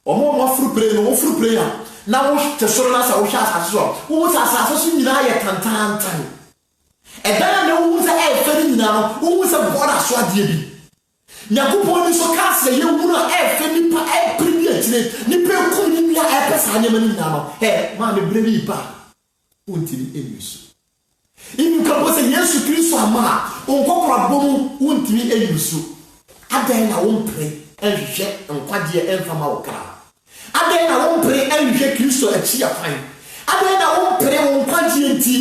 ɔmo afuru pere no wofuru pere a na wote soro na sɛ wohwɛ asase so wo sɛ asase so nyinaa yɛ tantantan ɛdan na wo sɛ ɛfɛ ne nyinaa no wo sɛ bɔda so adeɛ bi Nyankopɔn ni so ka sɛ yɛhu na ɛfɛ nipa ɛpere bi akyire nipa ekum ne bia ɛpɛ saa nneɛma ne nyinaa no maa me brɛ bi ba wontimi ɛnwi so Ibu kabo se Yesu Kristo ama onkokora bom wontimi eyusu adan na wompre enhwehwe nkwagye enfama wokra adan na wompre enhwehwe Kristo achi akwan adan na wompre wonkagye nti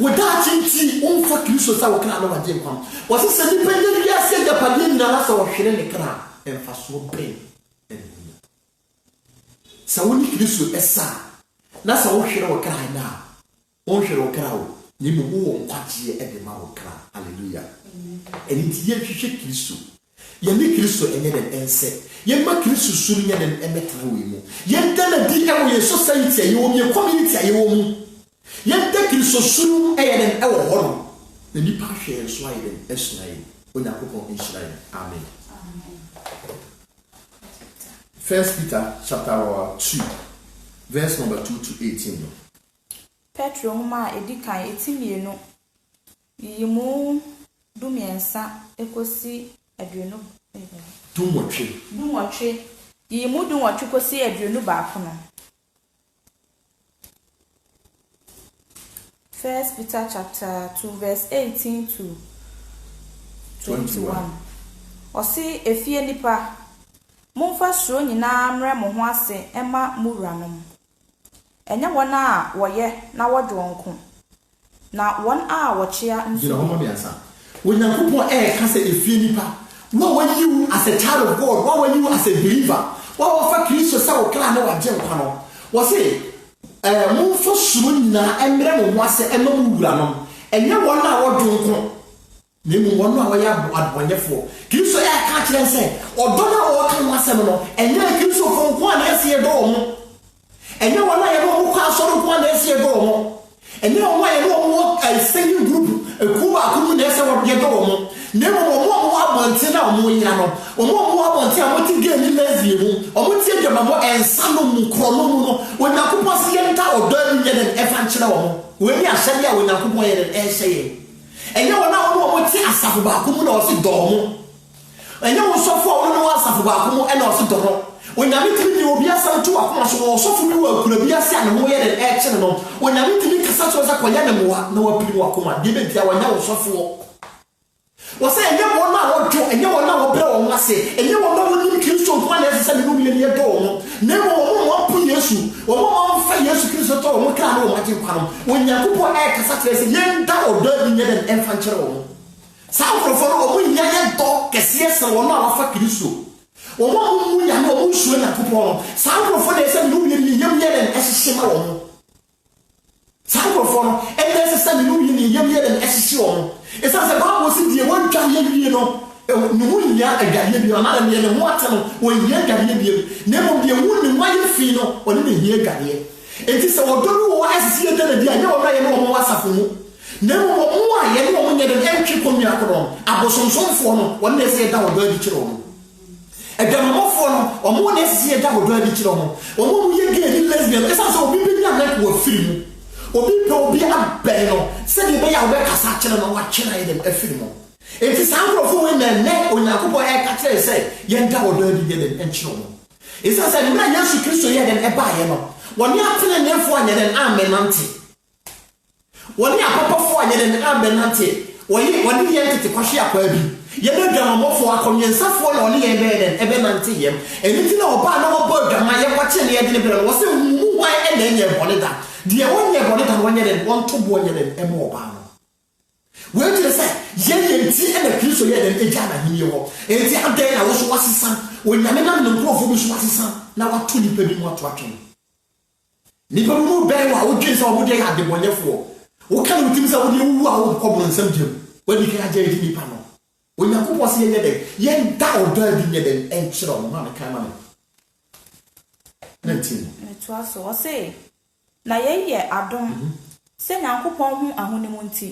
wodachi nti wonfa Kristo sa wokra na wagye nkwam wose se nipa nye ya se da pade nyina na sa wohwere ne kra emfa so ben sa woni Kristo esa na sa wohwere wokra na wohwere wokra wo ni mu wo nkwagye ede ma wokra hallelujah eni ti ye hwehwe Kristo ye ne Kristo enye den ense ye ma Kristo suru nye den emetra we mu ye dana di ewo ye society ye wo ye community ye wo mu ye de Kristo suru eye den ewo ho no na nipa hwe so aye den esuna ye Onyankopɔn inhyira ye amen. First Peter chapter 2 verse number 2 to 18. Petro homa edikan etimienu yimu dumiensa ekosi aduonu dumotwe yimu dumotwe kosi aduonu baako no. First Peter chapter 2 verse 18 to 21. Osi efie nipa momfa suro nyina mre mo ho ase ema muranom enya wona woye na wodwonko na won a wochia nso you know biasa Onyankopɔn ka sɛ efie nipa wo you as a child of God wo you as a believer wo fa Kristo sɛ wo kra na wagye nkwa no wo se momfa suro nyina mre mo ho ase ema muranom enya wona wodwonko ne mu won a woyɛ adbonyefo Kristo ka kyerɛ sɛ ɔdɔ na wo ka mo asɛm no enya Kristo fo nko a na ɛse do wo enya wona yɛ no wo kwa asɔre nko a na ɛse do wo enya wona yɛ no wo singing group ekuba akunu na ɛse wo yɛ do wo ne mu wo abɔnte na wo yira no wo abɔnte a mo ti ge ni lesbian mu o mo ti edwama mo ensa no mu krono mu no Onyankopɔn se yɛ nta ɔdɔ ni yɛ den ɛfa nkyerɛ wo we ni ahyɛde a Onyankopɔn yɛ den ɛhyɛ yɛ ɛnyɛ wɔn a wɔn te asafo baako mu na ɔsi dɔɔ mo ɛnyɛ wɔn sɔfo a wɔn wɔ asafo baako mu ɛna ɔsi dɔɔ onyame tiri di obi asam to akoma so ɔsɔfo bi wɔ akura bi ase a ne ho yɛ de ɛkyere no onyame tiri kasa to sɛ kɔyɛ ne mmoa na wapiri wɔ akoma deɛ bɛdi a wɔnyɛ ɔsɔfo wɔsɛ ɛnyɛ wɔn a wɔdwo ɛnyɛ wɔn a wɔbrɛ wɔn ase ɛnyɛ wɔn a wɔnim kristo nkwa na ɛsɛ sɛ ne mu yɛ dɔ wɔn na wɔn wɔn po yesu wɔn fa yesu kristo tɔ wɔn kra na wɔn agye nkwa no onyankopɔn ɛkasa kyerɛ sɛ yɛnda ɔdɔ bi nyɛ dɛ ɛmfa nkyerɛ wɔn saa nkurɔfoɔ no wɔn nyɛ yɛ dɔ kɛseɛ sɛ wɔn a wɔfa kristo wɔn a wɔn mu nyame wɔn nsuo nyankopɔn no saa nkurɔfoɔ na ɛsɛ ne mu yɛ yɛm yɛ dɛ ɛhyehyɛ ma wɔn saa nkurɔfoɔ no ɛsɛ sɛ ne mu yɛ yɛm yɛ dɛ ɛhyehyɛ wɔn ɛsɛ sɛ baabo si deɛ wɔntwa yɛ wie no ne ho nya adwareɛ bi ɔna ne ne ho ate no wɔnyɛ adwareɛ bi na mmom deɛ wo ne ho ayɛ fii no ɔne ne hia adwareɛ enti sɛ wɔdɔ no wɔ asisi yɛ dɛ bi a nyɛ wɔn ayɛ ne wɔn wɔ asafo mu na mmom wɔn a yɛ ne wɔn nyɛ dɛ ɛntwe kɔnnua korɔ abosonsomfoɔ no wɔn na ɛsɛ yɛda wɔdɔ adi kyerɛ wɔn adwamamɔfoɔ no wɔn na ɛsɛ yɛda wɔdɔ adi kyerɛ wɔn wɔn mu yɛ gay ne lesbian ɛsɛ sɛ obi bi nya net wɔ firi mu obi pɛ obi abɛn no sɛdeɛ bɛyɛ a wɔbɛkasa akyerɛ no wakyerɛ ayɛ dɛm afiri mu enti saa nkurɔfoɔ wei na ɛnɛ onyankopɔn ɛka kyerɛ sɛ yɛnda wɔdɔ adi yɛ dɛm ɛnkyerɛ wɔn ɛsiane sɛ mmerɛ yesu kristo yɛ dɛm ɛbaeɛ no wɔne ateneneefoɔ anyɛ dɛm ammɛnante wɔne apapɔfoɔ anyɛ dɛm ammɛnante wɔne yɛn tete kɔhwe akwaa bi yɛne adwamamɔfoɔ akɔnwensafoɔ na ɔne yɛn bɛyɛ dɛm ɛbɛnante yɛm ɛno nti na ɔbaa na wɔbɔ adwama yɛkɔkye ne yɛde ne berɛ no wɔ sɛ mu hwan ɛna ɛnyɛ bɔne da deɛ wɔnyɛ bɔne da no wɔnyɛ dɛm wɔnto boɔ nyɛ dɛm ɛma ɔbaa no wɔagyere sɛ yɛyɛ nti ɛna kristo yɛ dɛm ɛgya n'ahenniɛ hɔ ɛnti adɛn na wo so wasesa onyame nam ne nkurɔfoɔ bi so wasesa na wato nnipa bi mu ato atwene nnipa bi mu bɛn wɔ a wodwene sɛ wɔmode yɛ adebɔnyɛfoɔ woka ne wotim sɛ wode wowu a wokɔboro nsɛm gyam wadi ka agya ɛdi nnipa no onyankopɔn sɛ yɛnyɛ dɛm yɛnda ɔdɔ adi nyɛ dɛm ɛnkyerɛ ɔmo ma meka ma me 19 metoa so wɔ se na yɛyɛ adom sɛ nyankopɔn ho ahonim nti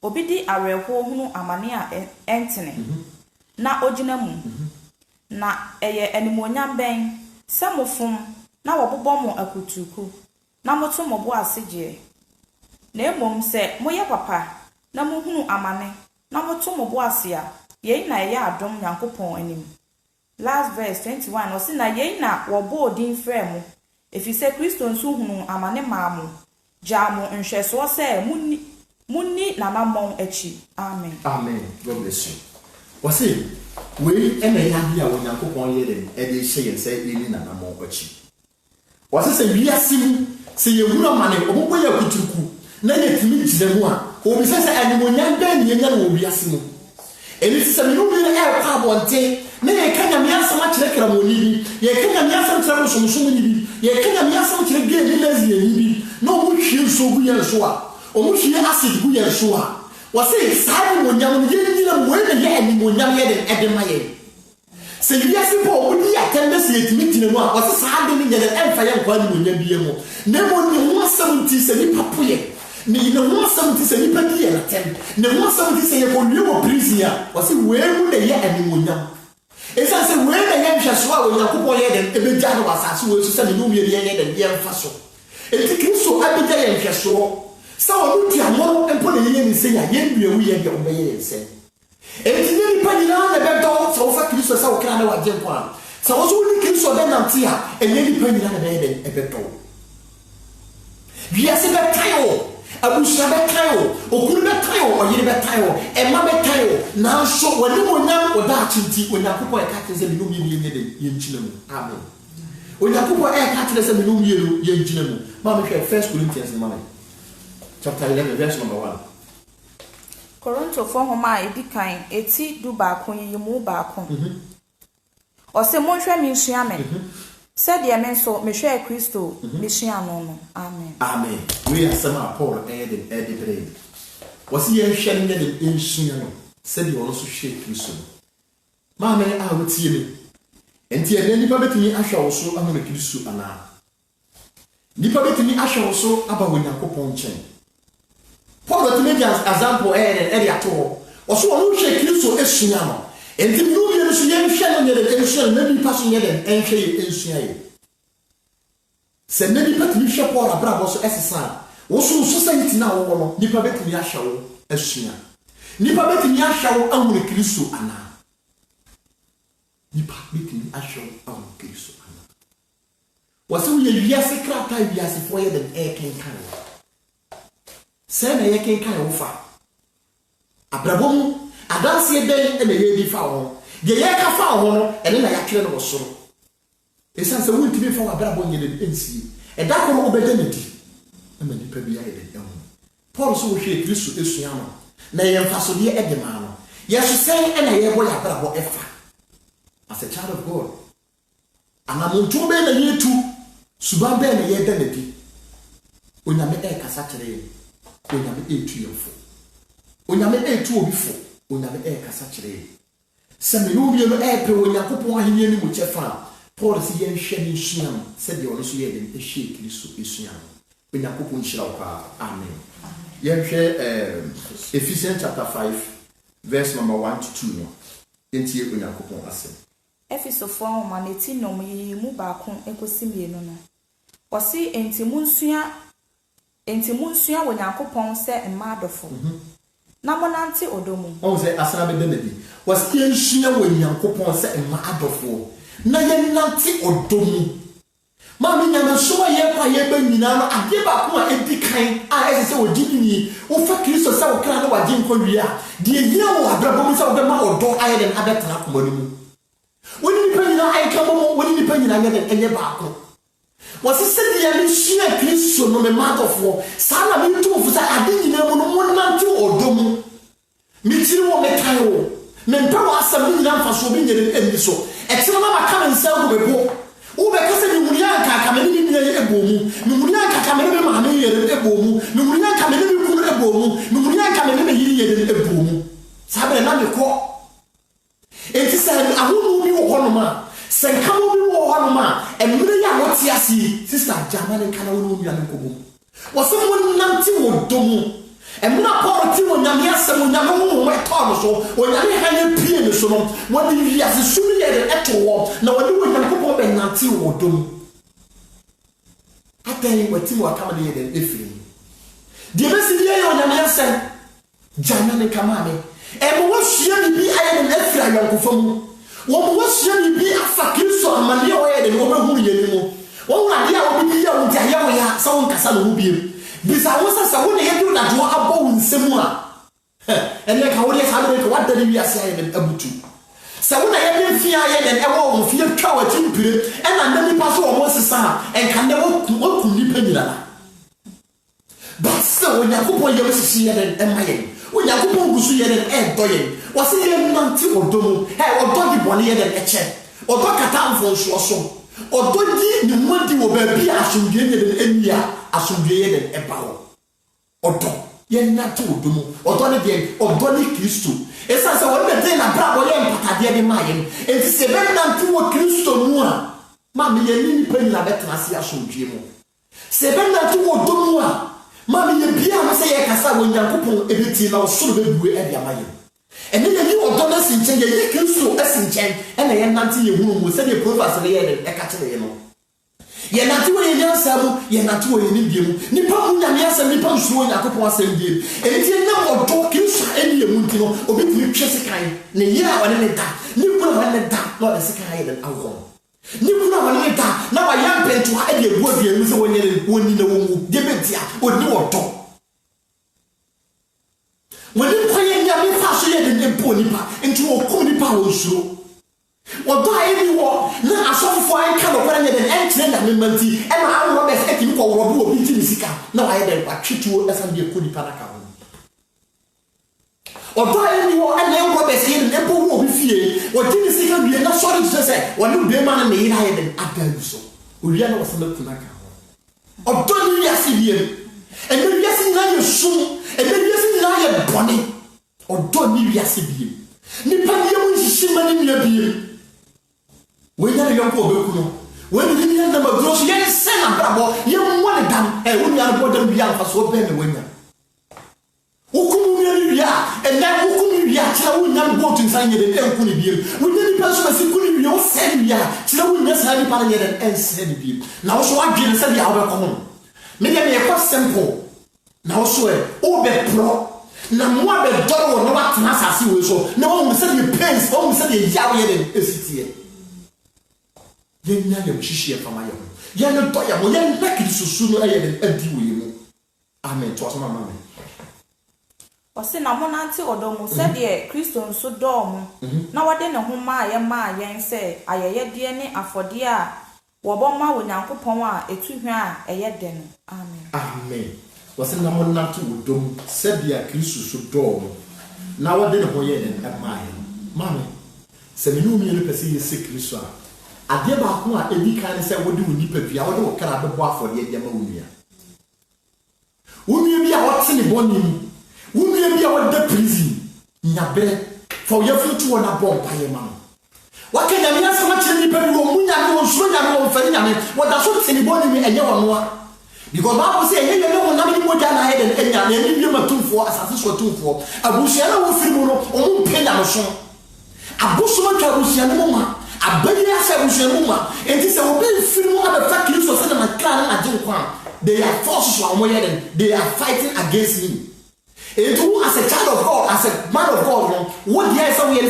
obi di awerɛhoɔ hunu amane a ɛntene na ogyina mu na ɛyɛ animuonyam bɛn sɛ mofom na wɔbobɔ mo akutuku na moto mo bo ase gyeɛ na mmom sɛ moyɛ papa na mohunu amane na moto mo bo ase a yɛn na ɛyɛ adom nyankopɔn anim. Last verse 21 ɔsi na yɛn na wɔbɔ odin frɛ mo efisɛ kristo nso hunu amane maa mo gyaa mo nhwɛsoɔ sɛ munni nanammɔn akyi. Amen. Amen. God bless you. Wɔsi wei ɛna yɛ ade a onyankopɔn yɛ dɛm ɛde hyɛ yɛn sɛ yɛni nanammɔn akyi. Wɔsi sɛ wiase mu sɛ yɛhunu amane ɔmo bɔ yɛ akutuku na yɛtumi gyina mu a obi sɛ animonyam bɛn ne yɛnya no wɔ wiase mu ɛni sɛ me no bi ɛkɔ abɔnten na yɛka nyame asɛm akyerɛ kramɔni bi yɛka nyame asɛm kyerɛ bosomsom ni bi yɛka nyame asɛm kyerɛ gay ne lesbian ni bi na ɔmo hwie nsuo gu yɛn so a ɔmo hwie acid gu yɛn so a wɔse saa animonyam no yɛnyina mu wei na yɛ animonyam yɛ de ɛde ma yɛn sɛ wiase bɔ ɔmo di atɛnde sɛ yɛtumi gyina mu a wɔse saa de ne nyɛ de ɛmfa yɛ nkɔ animonyam bi mu na mmom ne ho asɛm nti sɛ nipa po yɛ ne ho asɛm nti sɛ nipa di yɛ natɛm ne ho asɛm nti sɛ yɛkɔwie wɔ prison a wɔse wei mu na yɛ animonyam ɛsiane sɛ wei na yɛ nhwɛsoɔ a onyankopɔn yɛ dɛm ɛbɛgya no wɔ asase wei so sɛ ne nomie ne yɛyɛ dɛm yɛmfa so ɛnti kristo abɛgya yɛ nhwɛsoɔ sɛ ɔno duamono mpo na yɛyɛ ne nsɛ a yɛnnuawu yɛ deɛ ɔbɛyɛ yɛ nsɛ ɛnti ne nipa nyinaa na ɛbɛdɔ sɛ wofa kristo sɛ wo kra ne wagye nkwa a sɛ wo so wone kristo bɛnante a ɛnyɛ nipa nyinaa na bɛyɛ dɛm ɛbɛdɔ wiase bɛtae wo abusua bɛtae wo okunu bɛtae wo ɔyere bɛtae wo ɛma bɛtae wo nanso wɔne monyam wɔda akyi nti onyankopɔn ɛka kyerɛ sɛ menom yɛnu yɛnyɛ dɛm yɛnkyina mu. Amen. onyankopɔn ɛka kyerɛ sɛ menom yɛnu yɛnkyina mu. Ma mehwɛ 1 Corinthians no ma me chapter 11 verse number 1. Korintofoɔ nhoma a edi kan eti du baako yiyimu baako. Ɔsɛ monhwɛ me nsua me sɛdeɛ me nso mehwɛ kristo mesua no no. Amen. Amen. We asɛm a Paul ɛyɛ de brɛ wɔsi yɛnhwɛ ne de nsua no sɛdeɛ ɔno so hwɛ kristo no. Maame a wotie me enti ɛnɛ nipa betumi ahwɛ wo so ahome kristo anaa nipa betumi ahwɛ wo so aba onyankopɔn nkyɛn. Paul to make an example ɛde ato hɔ ɔso ɔno hwɛ kristo esua no enti no yɛ so yɛnhwɛ no nyɛ de nsua no nipa so nyɛ de ɛnhwɛ yɛ nsua yɛ sɛ ne nipa tumi hwɛ Paul abrabɔ so ɛsesa wo so sɛ nti na wo no nipa betumi ahwɛ wo asua nipa betimi ahwawo ahunu Kristo ana nipa betimi ahwawo ahunu Kristo ana wase wo ye wiase krata wiase fo ye den kenkan se na ye kenkan wo fa abrabom adanse den na ye di fa ho de ye ka fa ho no ene na ya twere no soro esan se wo ntimi fa wa abrabom ye den ensie eda ko no obeda ne di na nipa bi aye den ho Paul so wo hwe Kristo esua no na ye mfaso de e de ma no yeso sen ena ye bo ya abrabom efa as a child of God anamuntu be na ye tu suban be na ye da na di onyame e kasa kire onyame e tu yefo onyame e tu obi fo onyame e kasa kire se me no bi no e pe onyankopon ahenie ni mu chefa Paul si ye hwe ni suam se de ono so ye de e hwe Kristo esuam onyankopon hira wo pa amen ye hwe Ephesians chapter 5 verse number 1 to 2 no entie onyankopon asem Efesofo ahoma neti nom yi mu baako ekosi mienu no wasi enti munsua onyankopon se emmadofo na monante odomu on se asana be na bi wasi ensua onyankopon se emmadofo na ye nante odomu ma me nyama so ye kwa ye ba nyina no ade ba ko a edikan a ese se odini wo fa Kristo se wo kra na wadi nkonwi a de ye wo abrabom se wo be ma odo aye den abetena komani mu woni ni panyina aye kamo woni ni panyina nya den enye ba ko wasi se de ya ni hia Kristo no me matofo sa na me tu fu sa ade nyina mu no mo nante odomu mi tiri wo me kan wo me mpa wo asam nyina mfa so bi nyere eni so e tiri na maka nsa go bebo ube kase ni murianka kameni ni ye ebomu ni murianka kameni be ma me ye ebomu ni murianka kameni be kunu ebomu ni murianka kameni be yiri ye ebomu sabe na me ko enti se ahunu bi wo honoma se kamo bi wo honoma emre ya woti asi sister jamani kana wo no ya nkobo wo se mo nanti wo domu emna Paul ti wo nyame asem nyame wo mo eto no so wo nyame ha ye pie ne so no wo di wi ase suru ye de eto wo na wo di wo nyame ko be nanti wo domu atani wati wo akama de ye de efiri de be si ye yo nyame asem jamani kama me mo wo hia bi aye de efiri ayankofamu wo mo wo hia bi afa Kristo amane wo ye de wo be hu ye ni mo wo na dia wo bi ya wo dia ya wo ya sa wo nkasa no bi bisa wo sa wo ne yedu na jo abo nsemu a ene ka wo de sa de ka wada ni wiase aye den abutu sa wo na ye bi fia aye den e wo wo fia twa wa chimpire e na ndani pa so wo sesa en kan de wo ku ni panyira na ba sa wo nyakopo ye wo sisi ye den e maye wo nyakopo gusu ye den e doye wo se ye nanti odomu odo di bone ye den e che odo kata mfo so so odo di ni mwadi wo ba bi asumdie ye den enia asumdie ye den ebawo odo ye natu odomu odo ne de odo ni Kristo esa se wo ne de na bra bo ye mpatade de maye enti se be nantu wo Kristo mu a ma me ye ni pa ni na betena se asumdie mu se be nantu wo odomu a ma me ye bia ma se ye kasa wo nyankopon ebeti na osoro be bue e dia maye ene ye ni odo na sinchen ye Kristo asinchen ene ye nantu ye hunu mu se de prophets ne ye de e ka kire ye no ye nanti wo ye nyansa mu ye nanti wo ye nibie mu nipa mu nyame asem nipa nsuo yakopon asem die enti na odo Kristo eni ye mu ntino obi tiri twese kan ne ye a wone ne da ni kuna wone ne da no de sekan ye den awo ni kuna wone ne da na wa yampentu ha e de egu abie mu se wonye ne woni na wo mu de betia odi odo woni ko ye nyame fa so ye den empo nipa enti wo ko nipa wo nsuo odo ayi wo na asofo ayi ka no kwara nye den entre na memanti e na awo be se etimi ko wo bi obi ti sika na wa ye den kwa twituo esa de ko nipa na ka ho odo ayi wo ene wo be se ye den po wo obi fie wo ti sika bi na sorry to say wo ni be ma na me ira ye den adalu so owi na wo se na kuna ka ho odo ni ya se bi ene ya se na ye sum ene ya se na ye boni odo ni ya se bi nipa ye mu hihima ni mia bi we na yonko obekuno we ni ni na magro so ye se na brabo ye mo ne dam wo ni arbo dam bia fa so be ne wanya ukumu ni bia e na ukumu bia kira wo nyam go tin san ye de enku ni bia wo ni pa so ba si ku ni bia wo se ni bia kira wo nya sa ni pa na ye de en se ni bia na wo so adwene se bia wo be komo me de me ko simple na wo so e wo be pro na mo abe doro no wat na asase we so na wo se the pains wo se the yawe ye de esitie ye nya ye hihie fama ye ye no to ya mo ye nta Kristo no aye de adi wo ye mu amen to so mama Ose na mo nanti odomu se de Kristo nso dom na wode ne ho ma ye se ayeye de ne afode a wo bo ma wo Nyankopon a etuhwe a eye de no amen amen wose na mo nanti odomu se de Kristo so dom na wode ne ho ye de ma ye mama se me no mi le pese ye se Kristo a ade ba ko a edi kan se wode wo nipa bia wode wo kra bebo afode de ma wo nua bi a wote ne bonim Wunye bi a wada prison nyabe for your future na bomb paye man. Wakenya mi asema kire ni pebi wo munya no nsuo nya no mfani nya me wada so tini boni mi enye wono a because Bible say enye no na mi moja na head enya na ni bi matumfo asase so tumfo abusia na wo firi mu no o mpenya no so abuso ma twa abusia no ma abayi asa abusia no ma enti se wo be firi mu abefa Kristo se na makra na agye kwa they are forces wa mo yeden they are fighting against me. And who as a child of God, as a man of God, what the answer we are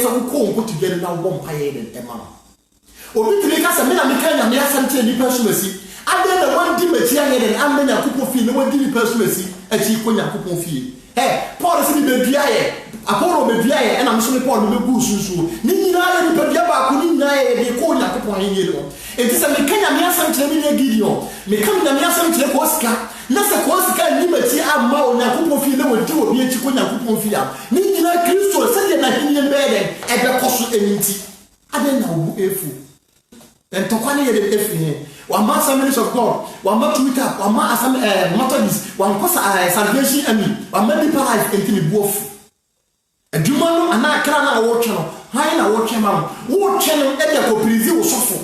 put together now one pie and a man. Or we make us a man and me something personally. I then the one dimity and I'm many a couple of feet, no one did personally, and she put a couple of feet. Hey, Paul is in the BIA, Apollo Bebiaye, and I'm sorry, Paul will go soon. Nina, but Yaba, Kunina, they call a couple of yellow. It is a mechanic something Gideon. Mechanic something Oscar. Nasa kwasika nimeti ama Onyankopon fi na wodi obi echiko Onyankopon fi am ni nyina Kristo se de na hinye mbede ebe koso eninti ade na obu efu entokwa ne ye de efu he wa ma Assemblies of God wa ma Twitter wa ma Methodist wa nkosa Salvation Army wa ma Deeper Life entini buofu aduma no ana kra na wo twe no han na wo twe ma wo twe no e de ko prizi wo sofo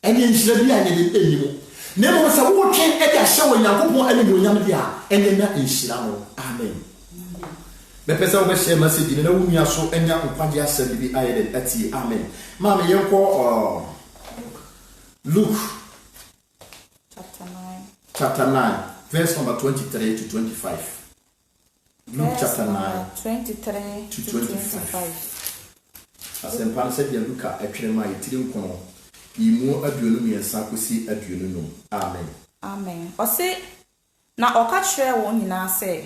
ene nhira bi anye de enimo Nemo sa wo twen e dia hye wo Nyankopon ani mo nyam dia ene na enhyira no amen. Me pesa wo be share message ni na wo nua so enya nkwaje asem bi ayede ati amen. Ma me yenko Luke chapter 9 verse number 23 to 25. Luke chapter 9 23 to 25. Asempa se dia Luka atwere ma yitiri nkono Imu aduonu miensa kosi aduonu no. Amen. Amen. Ose na oka kire wo nyina se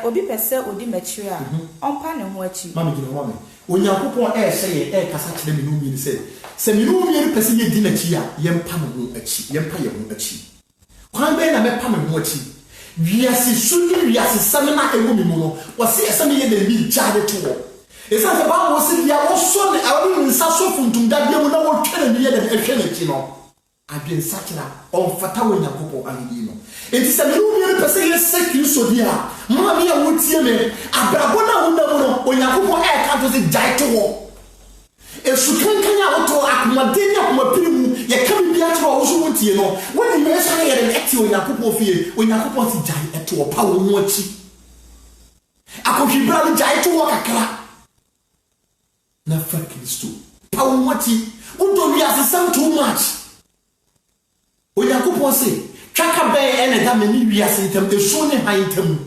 obi pese odi machiri a onpa ne ho achi. Mama gina mama. Onyankopon hye ye kasa kire me no mi se me no mi pese ye di na chi a ye mpa me ho achi. Ye mpa ye ho achi. Kwan be na me pa me ho achi. Wiase sudi wiase samena ewo mi mu no. Wose esame ye na bi jade to. Esa se ba wo se dia wo so ne awodi nsa so funtum da bia mu na wo twere ne ye de ehwe ne chi no adwen sakira on fata wo Nyankopon ahidi no enti se me no mi pese ye se Kristo dia ma me ya wo tie me abrabo na wo na mu no Onyankopon ka to se jai to wo esu kankan ya wo to akomaden ya komapiri mu ye ka bi bia tro wo so wo tie no woni me so ye de eti Onyankopon fie Onyankopon si jai eto pa wo mu achi akohwibra bi jai to wo kakra na fa Kristo pa woti udo wi asesam too much Onyankopon se twaka be ene da mani wi asentam esu ne hantam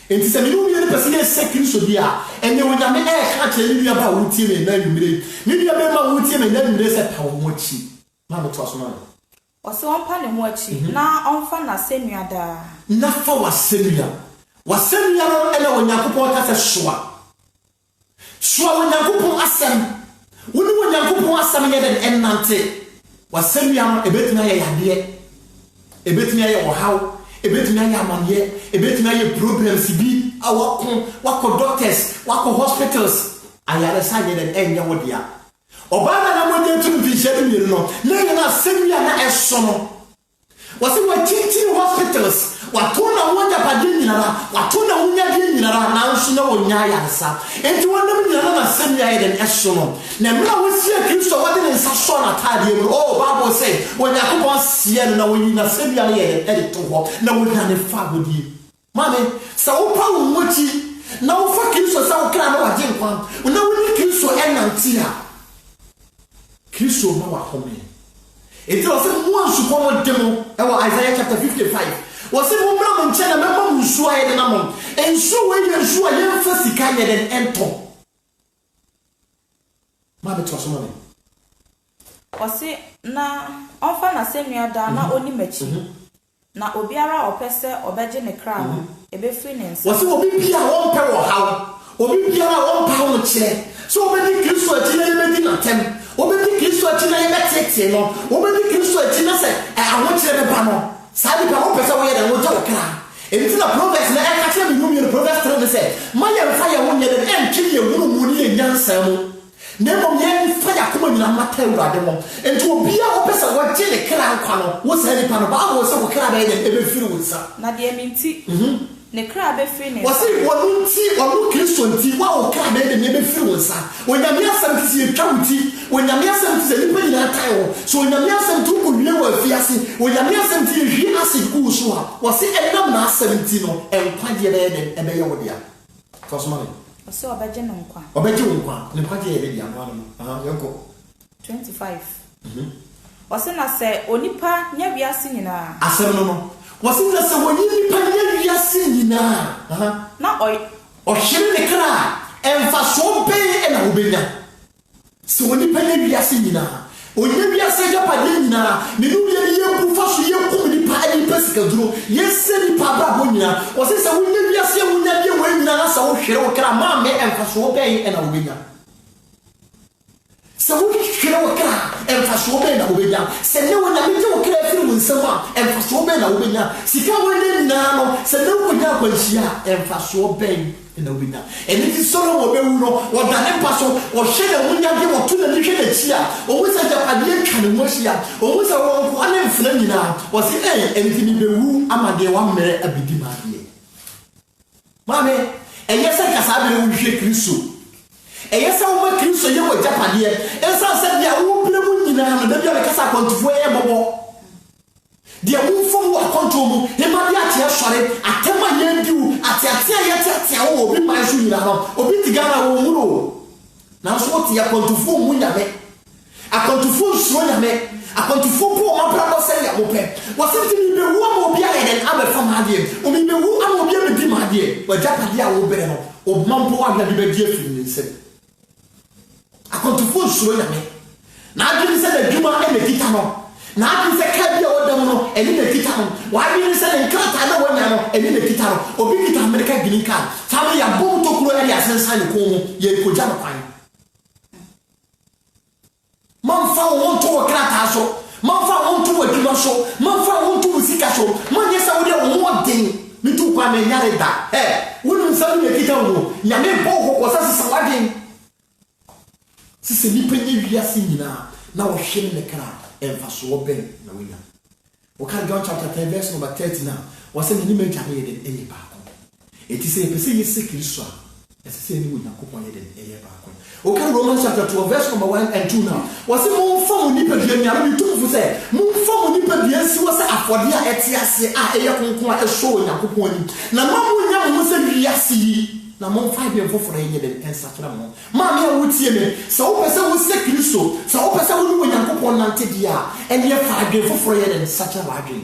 enti se me no wi pese ye se Kristo dia ene Onyame ka kire ni wi ba woti ne na nwumire ni wi ba ma woti ne na nwumire se pa woti na mo to aso na ose onpa ne ho achi na onfa na semua da na fa wasemua no ene Onyankopon ka se soa Onyankopon asem woni Onyankopon asem ye den enante wasemia no ebetuna ye yade ebetuna ye ohaw ebetuna ye amanye ebetuna ye problems bi wako doctors wako hospitals ayare sa ye den enya wodia obana na mo de tun fi hye mi no na ye na asemia na eso no wase wa chichi hospitals watuna wonja padin nyinara watuna wonya din nyinara na nso na wonya yansa enti wonam nyinara na semia ye den eso no na mra wosia Kristo wode ne nsa so na tade mu Bible say Onyankopon sie no na wonyi na semia ye de to ho na wonya ne fa godie mame sa wo pa wo mochi na wo fa Kristo sa wo kra na waje nkwan na woni Kristo enanti a Kristo ma wa home enti wo se mo ansu ko mo demo e wo Isaiah chapter 55 wɔse mo mmra mo nkyɛn na mɛma mo nsuo ayɛ de na mo nsuo wei yɛ nsuo a yɛmfa sika yɛ de ɛntɔ ma bɛtɔ so ma me wɔse na ɔmfa na sɛ nua da na oni machi na obiara ɔpɛ obɛgye ne kra no ɛbɛfiri ne nsa wɔse obi bia wɔmpɛ wɔ haw obi biara wɔmpa ho kyerɛ so obɛdi Kristo akyi na yɛbɛdi n'atɛm obɛdi Kristo akyi na yɛbɛtete no obɛdi Kristo akyi na sɛ ahokyerɛ bɛba no saa nipa wɔpɛ sɛ wɔyɛ dɛ wɔgye wɔ kra ɛnti na Proverbs na ɛka kyerɛ me nnwom Proverbs 3 ne sɛ ma yɛmfa yɛ ho nyɛ dɛ ɛntwe yɛ hunu mu ne yɛ nyansa mu na mmom yɛmfa yɛ akoma nyina mmata Awurade mo ɛnti obiara wɔpɛ sɛ wɔgye ne kra nkwa no wo saa nipa no baabɔ sɛ wo kra bɛyɛ dɛ ɛbɛfiri wo nsa na deɛ minti ne kra bɛfiri ne wɔse wɔno nti wɔno Kristo nti wa wo kra bɛyɛ dɛ ɛbɛfiri wo nsa onyame asɛm ti sɛ yɛtwa wo ti onyame asɛm ti sɛ nipa nyinaa tae wo so onyame asɛm ti wokɔwie wɔ afiase onyame asɛm ti yɛhwie ase kuu so a wɔse ɛnam na asɛm ti no nkwagyeɛ bɛyɛ dɛ ɛbɛyɛ wo dea fa so ma me wɔse ɔbɛgye ne nkwa ɔbɛgye wo nkwa ne nkwagyeɛ yɛ bɛdi ano ano yɛnkɔ 25 wɔse na sɛ onipa nyɛ wiase nyinaa asɛm no wɔse na sɛ wɔnyɛ nipa nyɛ wiase nyinaa na ɔhyere ne kra ɛmfasoɔ bɛn ɛna wobɛnya sɛ onipa nyɛ wiase nyinaa onyɛ wiase agyapadeɛ nyinaa ne no yɛ yɛbu fa so yɛkum nipa sikaduro yɛsɛ nipa abrabɔ nyinaa wɔse sɛ wonyɛ wiase wonya deɛ wɔ nyinaa na sɛ wohwere wo kra maame ɛmfasoɔ bɛn ɛna wobɛnya sɛ wohwere wo kra ɛmfasoɔ bɛn na wobɛnya sɛ ne wonyame gye wo kra afiri wo nsɛm a ɛmfasoɔ bɛn na wobɛnya sika wɔnyɛ nyinaa no sɛ ne wonya akwanhyia a ɛmfasoɔ bɛn na wobɛnya ɛne ti Solomon bɛwu no wɔdane mpa so wɔhwɛ ne wonyade wɔto n'ani hwɛ n'akyi a ɔwu sɛ agyapadeɛ twa ne ho ahyia ɔwu sɛ wɔnkoa ne mfena nyinaa wɔse ɛne ti ne bɛwu ama deɛ wammerɛ abɛdi maadeɛ maame ɛyɛ sɛ kasaa bɛrɛ wohwɛ Kristo ɛyɛ sɛ woma Kristo yɛ wɔ agyapadeɛ ɛnsa sɛ deɛ wopere mu nyinaa no da bia bɛkasa akwantufoɔ yɛ bɔbɔ deɛ wofom wɔ akɔnto mu hema de ateɛ sɔre atɛm a yɛdiw ateate a yɛteatea wɔ obi man so nyina no obi te Ghana wɔ mu no nanso wote akɔntofoɔ mu nyame akɔntofoɔ nsuro nyame akɔntofoɔ po ɔma brabɔ sɛ yɛ mopɛ wɔse nti mebɛwu ama obi ayɛ dɛn abɛfa maadeɛ omebɛwu ama obi abɛdi maadeɛ wagyapadeɛ a wobɛrɛ no ɔbma mpo wagna de bɛdi afiri ne nsɛm akɔntofoɔ nsuro nyame na adwene sɛ n'adwuma ɛna kita no na adi sɛ ka bi a wɔdam no ɛne na kita no wɔadwene sɛ ne nkrataa na wɔnya no ɛne na kita no obi kita America green card family yɛabɔ ntokuro ɛde asensa ne kɔn mu yɛrekɔgya no kwan mamfa wo nto wɔ krataa so mamfa wo nto wɔ adwuma so mamfa wo nto wɔ sika so manyɛ sɛ wode wo ho ɔden metu kwa menyare da wonim sɛ no yɛkita wo nyame bɔ wo kɔkɔ sɛ sesa wadwen sɛ nipa nyɛ wiase nyinaa na wɔhwɛ ne kra ɛmfasoɔ bɛn na wonya wɔka John chapter 10 verse number 30 na wɔsɛ ne nim agya no yɛ den ɛyɛ baako ɛti sɛ yɛpɛ sɛ yɛsɛ Kristo a ɛsɛ sɛ ɛne Onyankopɔn yɛ den ɛyɛ baako wɔka Romans chapter 12 verse number 1 and 2 na wɔsɛ momfa mo nipadua nyame metumfo sɛ momfa mo nipadua nsi wɔ sɛ afɔdeɛ a ɛte ase a ɛyɛ kronkron a ɛsɔ Onyankopɔn anim na ma monya mo ho sɛ wiase yi na momfa adwene foforɔ yɛ den ɛnsakyerɛ mo maame a wotie me sɛ wopɛ sɛ wosɛ Kristo sɛ wopɛ sɛ wone Onyankopɔn nante deɛ a ɛneɛ fa adwene foforɔ yɛ den sakyerɛ w'adwene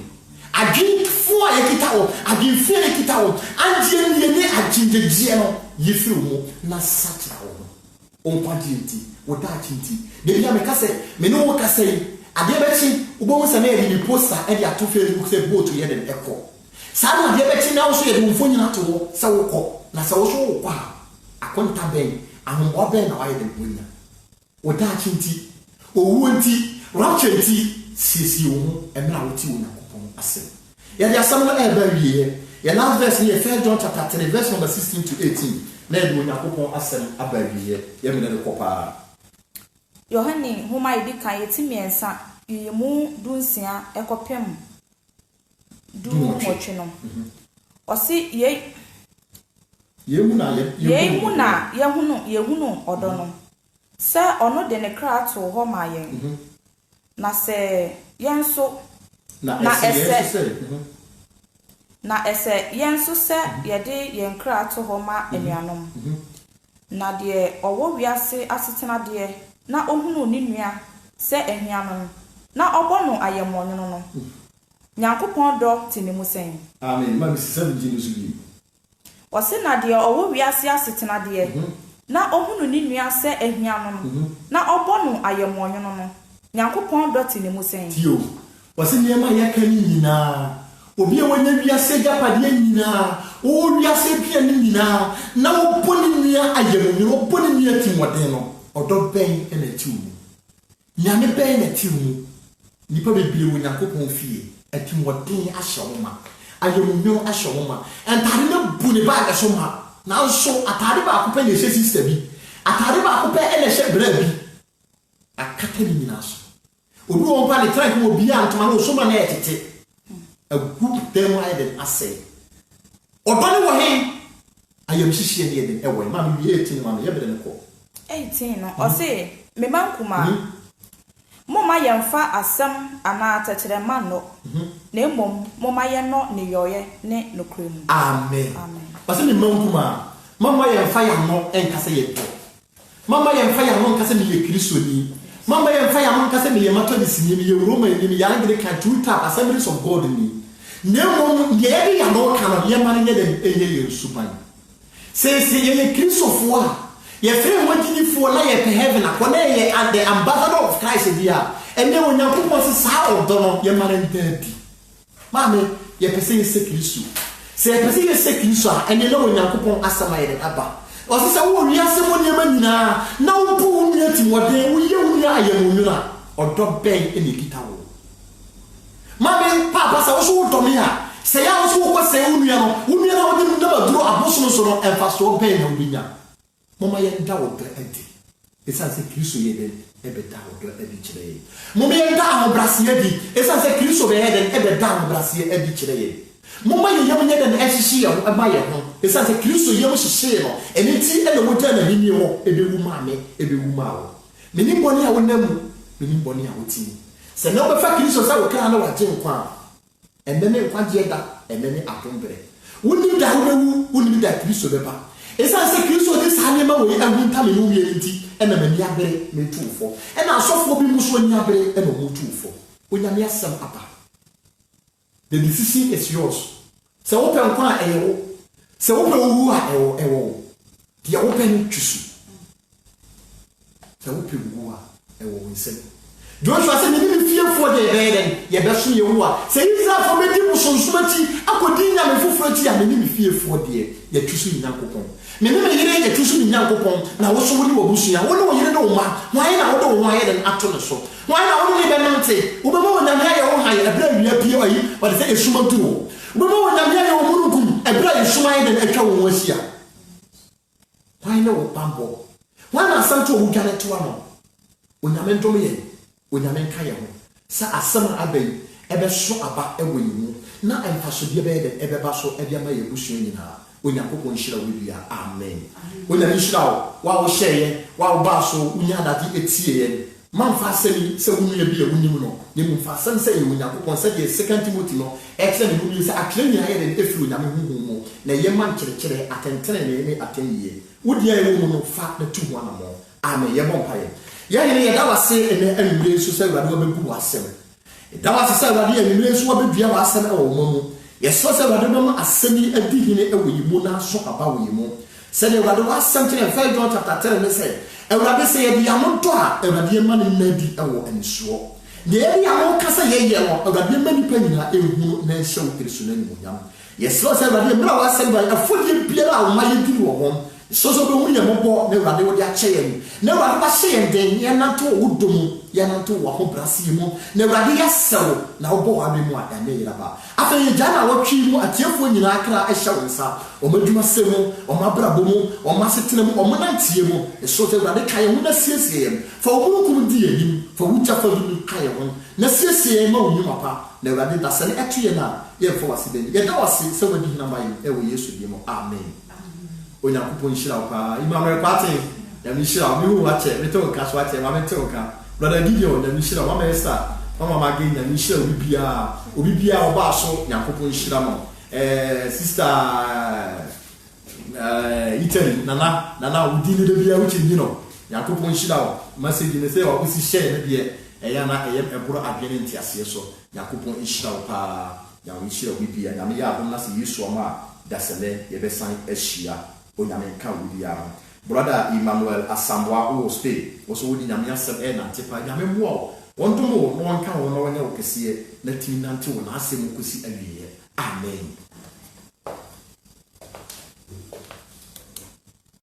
adwenfo a yɛkita wo adwenfie a yɛkita wo agyeɛ nie ne agyendegyeɛ no yɛfiri wo mu na sakyerɛ wo ho ɔnkwagyeɛ nti wo daakye nti da bia meka sɛ me ne wo kasa yi adeɛ bɛkye wobɛhu sɛ na yɛde ne poster ɛde ato Facebook sɛ boat yɛ den ɛkɔ saa na adeɛ bɛkye na wo so yɛde wo mfo nyina to hɔ sɛ wokɔ na sɛ wo so wokɔ a akonta bɛn ahombɔ bɛn na wayɛ den wonya wo daakye nti owuo nti rapture nti siesie wo ho ɛmmerɛ a wote wo Nyankopɔn asɛm yɛde asɛm no ɛɛba wieɛ yɛ last verse ne yɛ 1 John chapter 3 verse number 16 to 18 na yɛde wo Nyankopɔn asɛm aba wieɛ yɛmene de kɔ paa Yohane homa yɛdi kan yɛti mmiɛnsa yiyimu 16 ɛkɔpem 18 no ɔse yɛmu na yɛhunu ɔdɔ no sɛ ɔno de ne kra to hɔ ma yɛn na sɛ yɛn so na ɛsɛ yɛn so sɛ yɛde yɛn kra to hɔ ma anuanom na deɛ ɔwɔ wiase asetena deɛ na ohunu ne nua sɛ anuanom na ɔbɔ no ayɛmɔnwono no Nyankopon do tini musen. Amen. Ma Mrs. 17 zubi. Wase na de owo wiase asetena de na ohunu ni nua se ahia no na obonu ayemonyo no Nyankopon do tini musen. Tio. Wase niema yakani nyina. Obi a wanya wiase japade nyina. O wiase bia ni nyina. Na oboni nua ayemonyo, oboni nua timode no. Odo ben ena tiwu. Nyame ben na tiwu. Nipa bebire wo Nyankopon fie. Atimode ahyewoma. Ayemonyo ahyewoma. Entare na bu ne ba so ma. Na so atare ba akopɛ na ehye sister bi. Atare ba akopɛ ena ehye bra bi. Akata ni nyina so. Obi won pa ne trank mo bi antoma no so ma na etete. Agu dem ayden asɛ. Odone wo he ayemhihie ne yeden ewo ma me 18 ma me yebede ne ko. 18 no. O se me mankuma. Moma yemfa asem ana atachere man no. Na emom moma ye no ne yoye ne nokremu. Amen. Amen. Wase me mankuma. Mama yemfa ya no enkase ye to. Mama yemfa ya no enkase me ye Kristo ni. Mama yemfa ya no enkase me ye Methodist ni, me ye Roma ni, me ye Anglican, two type Assemblies of God ni. Na emom ye ye ya no kan ye man ye dem eye ye suban. Se ye Kristo fo a ye free wagini fo na ye pe heaven akona ye and the ambassador of Christ dia ene Onyankopon se sa odono ye mare ntadi mame ye pese ye se Kristo se ye pese ye se Kristo a ene na Onyankopon asama ye aba o se wo wi asemo ne manyina na wo bu wi atimode wo ye wo ya ayemonwuna odo ben ene kita wo mame papa sa wo so do me a se ya wo so ko se wo nua no wo nua na wo de ndaba duro aboso so no emfa so ben na obinya Mama yenda wo dra edi. Esa se Kristo ye den ebeda wo dra edi kire. Mama yenda ahobrase edi. Esa se Kristo be den ebeda ahobrase edi kire ye. Mama ye yam nye den ehihie ye ho ema ye ho. Esa se Kristo ye mo hihie no. Eni ti ene wo gya na hini ho ebewu ma me, ebewu ma wo. Meni boni a wonamu, meni boni a woti. Se na obefa Kristo sa wo kra na waje nkwa. Ende ne nkwa je da, ende ne atombre. Woni da wonawu, woni da Kristo beba. Esa se Kristo de sanema wo ahunta me no wie nti ena mani abere me tuufo ena asofo bi muso anya abere ena mo tuufo onyame asem apa. The decision is yours. Se wo pen kwa ewo se wo pen wu a ewo dia wo pen twisu se wo pen wu a ewo nsem Joshua se me fie fo de beden ye beso ye wu a se Israel fo me di musonsumati akodi nya me foforo ti a me fie fo de ye twisu Nyankopon me yire ye twisu Nyankopon na wo so wo ni wo busu ya wo ni wo yire no ma why na wo do wo aye den ato ne so why na wo ni be nante wo be mo nyame aye wo haye ebra wia pie ayi wo de se esuma duro wo be mo nyame aye wo murukum ebra esuma aye den atwa wo asia why na wo bambo why na santo wo gane to ano onyame ndom ye onyame nka ye ho sa asema abai ebe so aba ewo yimu na empaso bia be den ebe ba so ebe ma ye busu nyina Onyankopon nhyira wo bia amen onyame nhyira wa wo hyeye wa wo ba so unya adade etie ye manfa asemi se wonu ye bia wonim no ne mfa asem se ye Onyankopon se de 2 Timothy no ekse ne mu se akrenya ye den efiri onyame huhumu na ye man kyerkyere atentene ne atenye wodi ye wo no fa na tu ho anamo amen ye bompa ye ye da wase ene anwure so se awade wo bebu wasem da wase se awade anwure so wo bedua wasem e wo mo Yeso se wade no asemi adihine ewo yimu na so aba wo yimu se de wade wasem tene 1 John chapter 10 ne se ewrade se ye dia mo do a ewrade ma ne nadi ewo ensuo de ye dia mo kasa ye no ewrade ma nipa nyina ehunu na ehye wo Kristo na ni munyam yeso se wade mra wasem ba afodie biara a wo ma ye di wo hom so be hu ye mobo na ewrade wo dia kye ye na ewrade ba hye ye den ye na to wo dom ye na to wo ho brase mu na ewrade ya sewo na wo bo ame mu ada ne yiraba afa ye jana wo twi mu atiefo nyina akra ehye wo nsa o madwuma semu o mabrabo mu o masetena mu o monantie mu so te ewrade kan ye hu na siesie ye fa wo mukum di yenim fa wo chafa du kan ye hu na siesie ma wo nyuma pa na ewrade da se ne etu ye na ye fo wase ben ye da wase se wadi na mai e wo Yesu di mo amen Onyankopon nhyira wo pa imamre kwate ya nhyira wo mi hu wache me to ka so wache ma me to ka brother Gideon ya nhyira wo ma Esther mama magi ya nhyira obi bia oba so Nyankopon nhyira mo sister Italy nana udi ne de bia uche nyino Nyankopon nhyira wo message ne se wo si share ne bia ɛyɛ na ɛyɛ ɛboro adwene ntiaseɛ so Nyankopɔn nhyira wo paa Nyame nhyira wo bibia Nyame yɛ adom na sɛ Yesu ama dasɛlɛ yɛbɛsan ahyia Onyame nka wo biara brother Emmanuel Asamoah wo Spain wo so wo di Nyame asɛm nante pa Nyame mmoa wo wɔndom wo no wɔnka wo no wɔnyɛ wo kɛseɛ na timi nante wo na asɛm kosi awie amen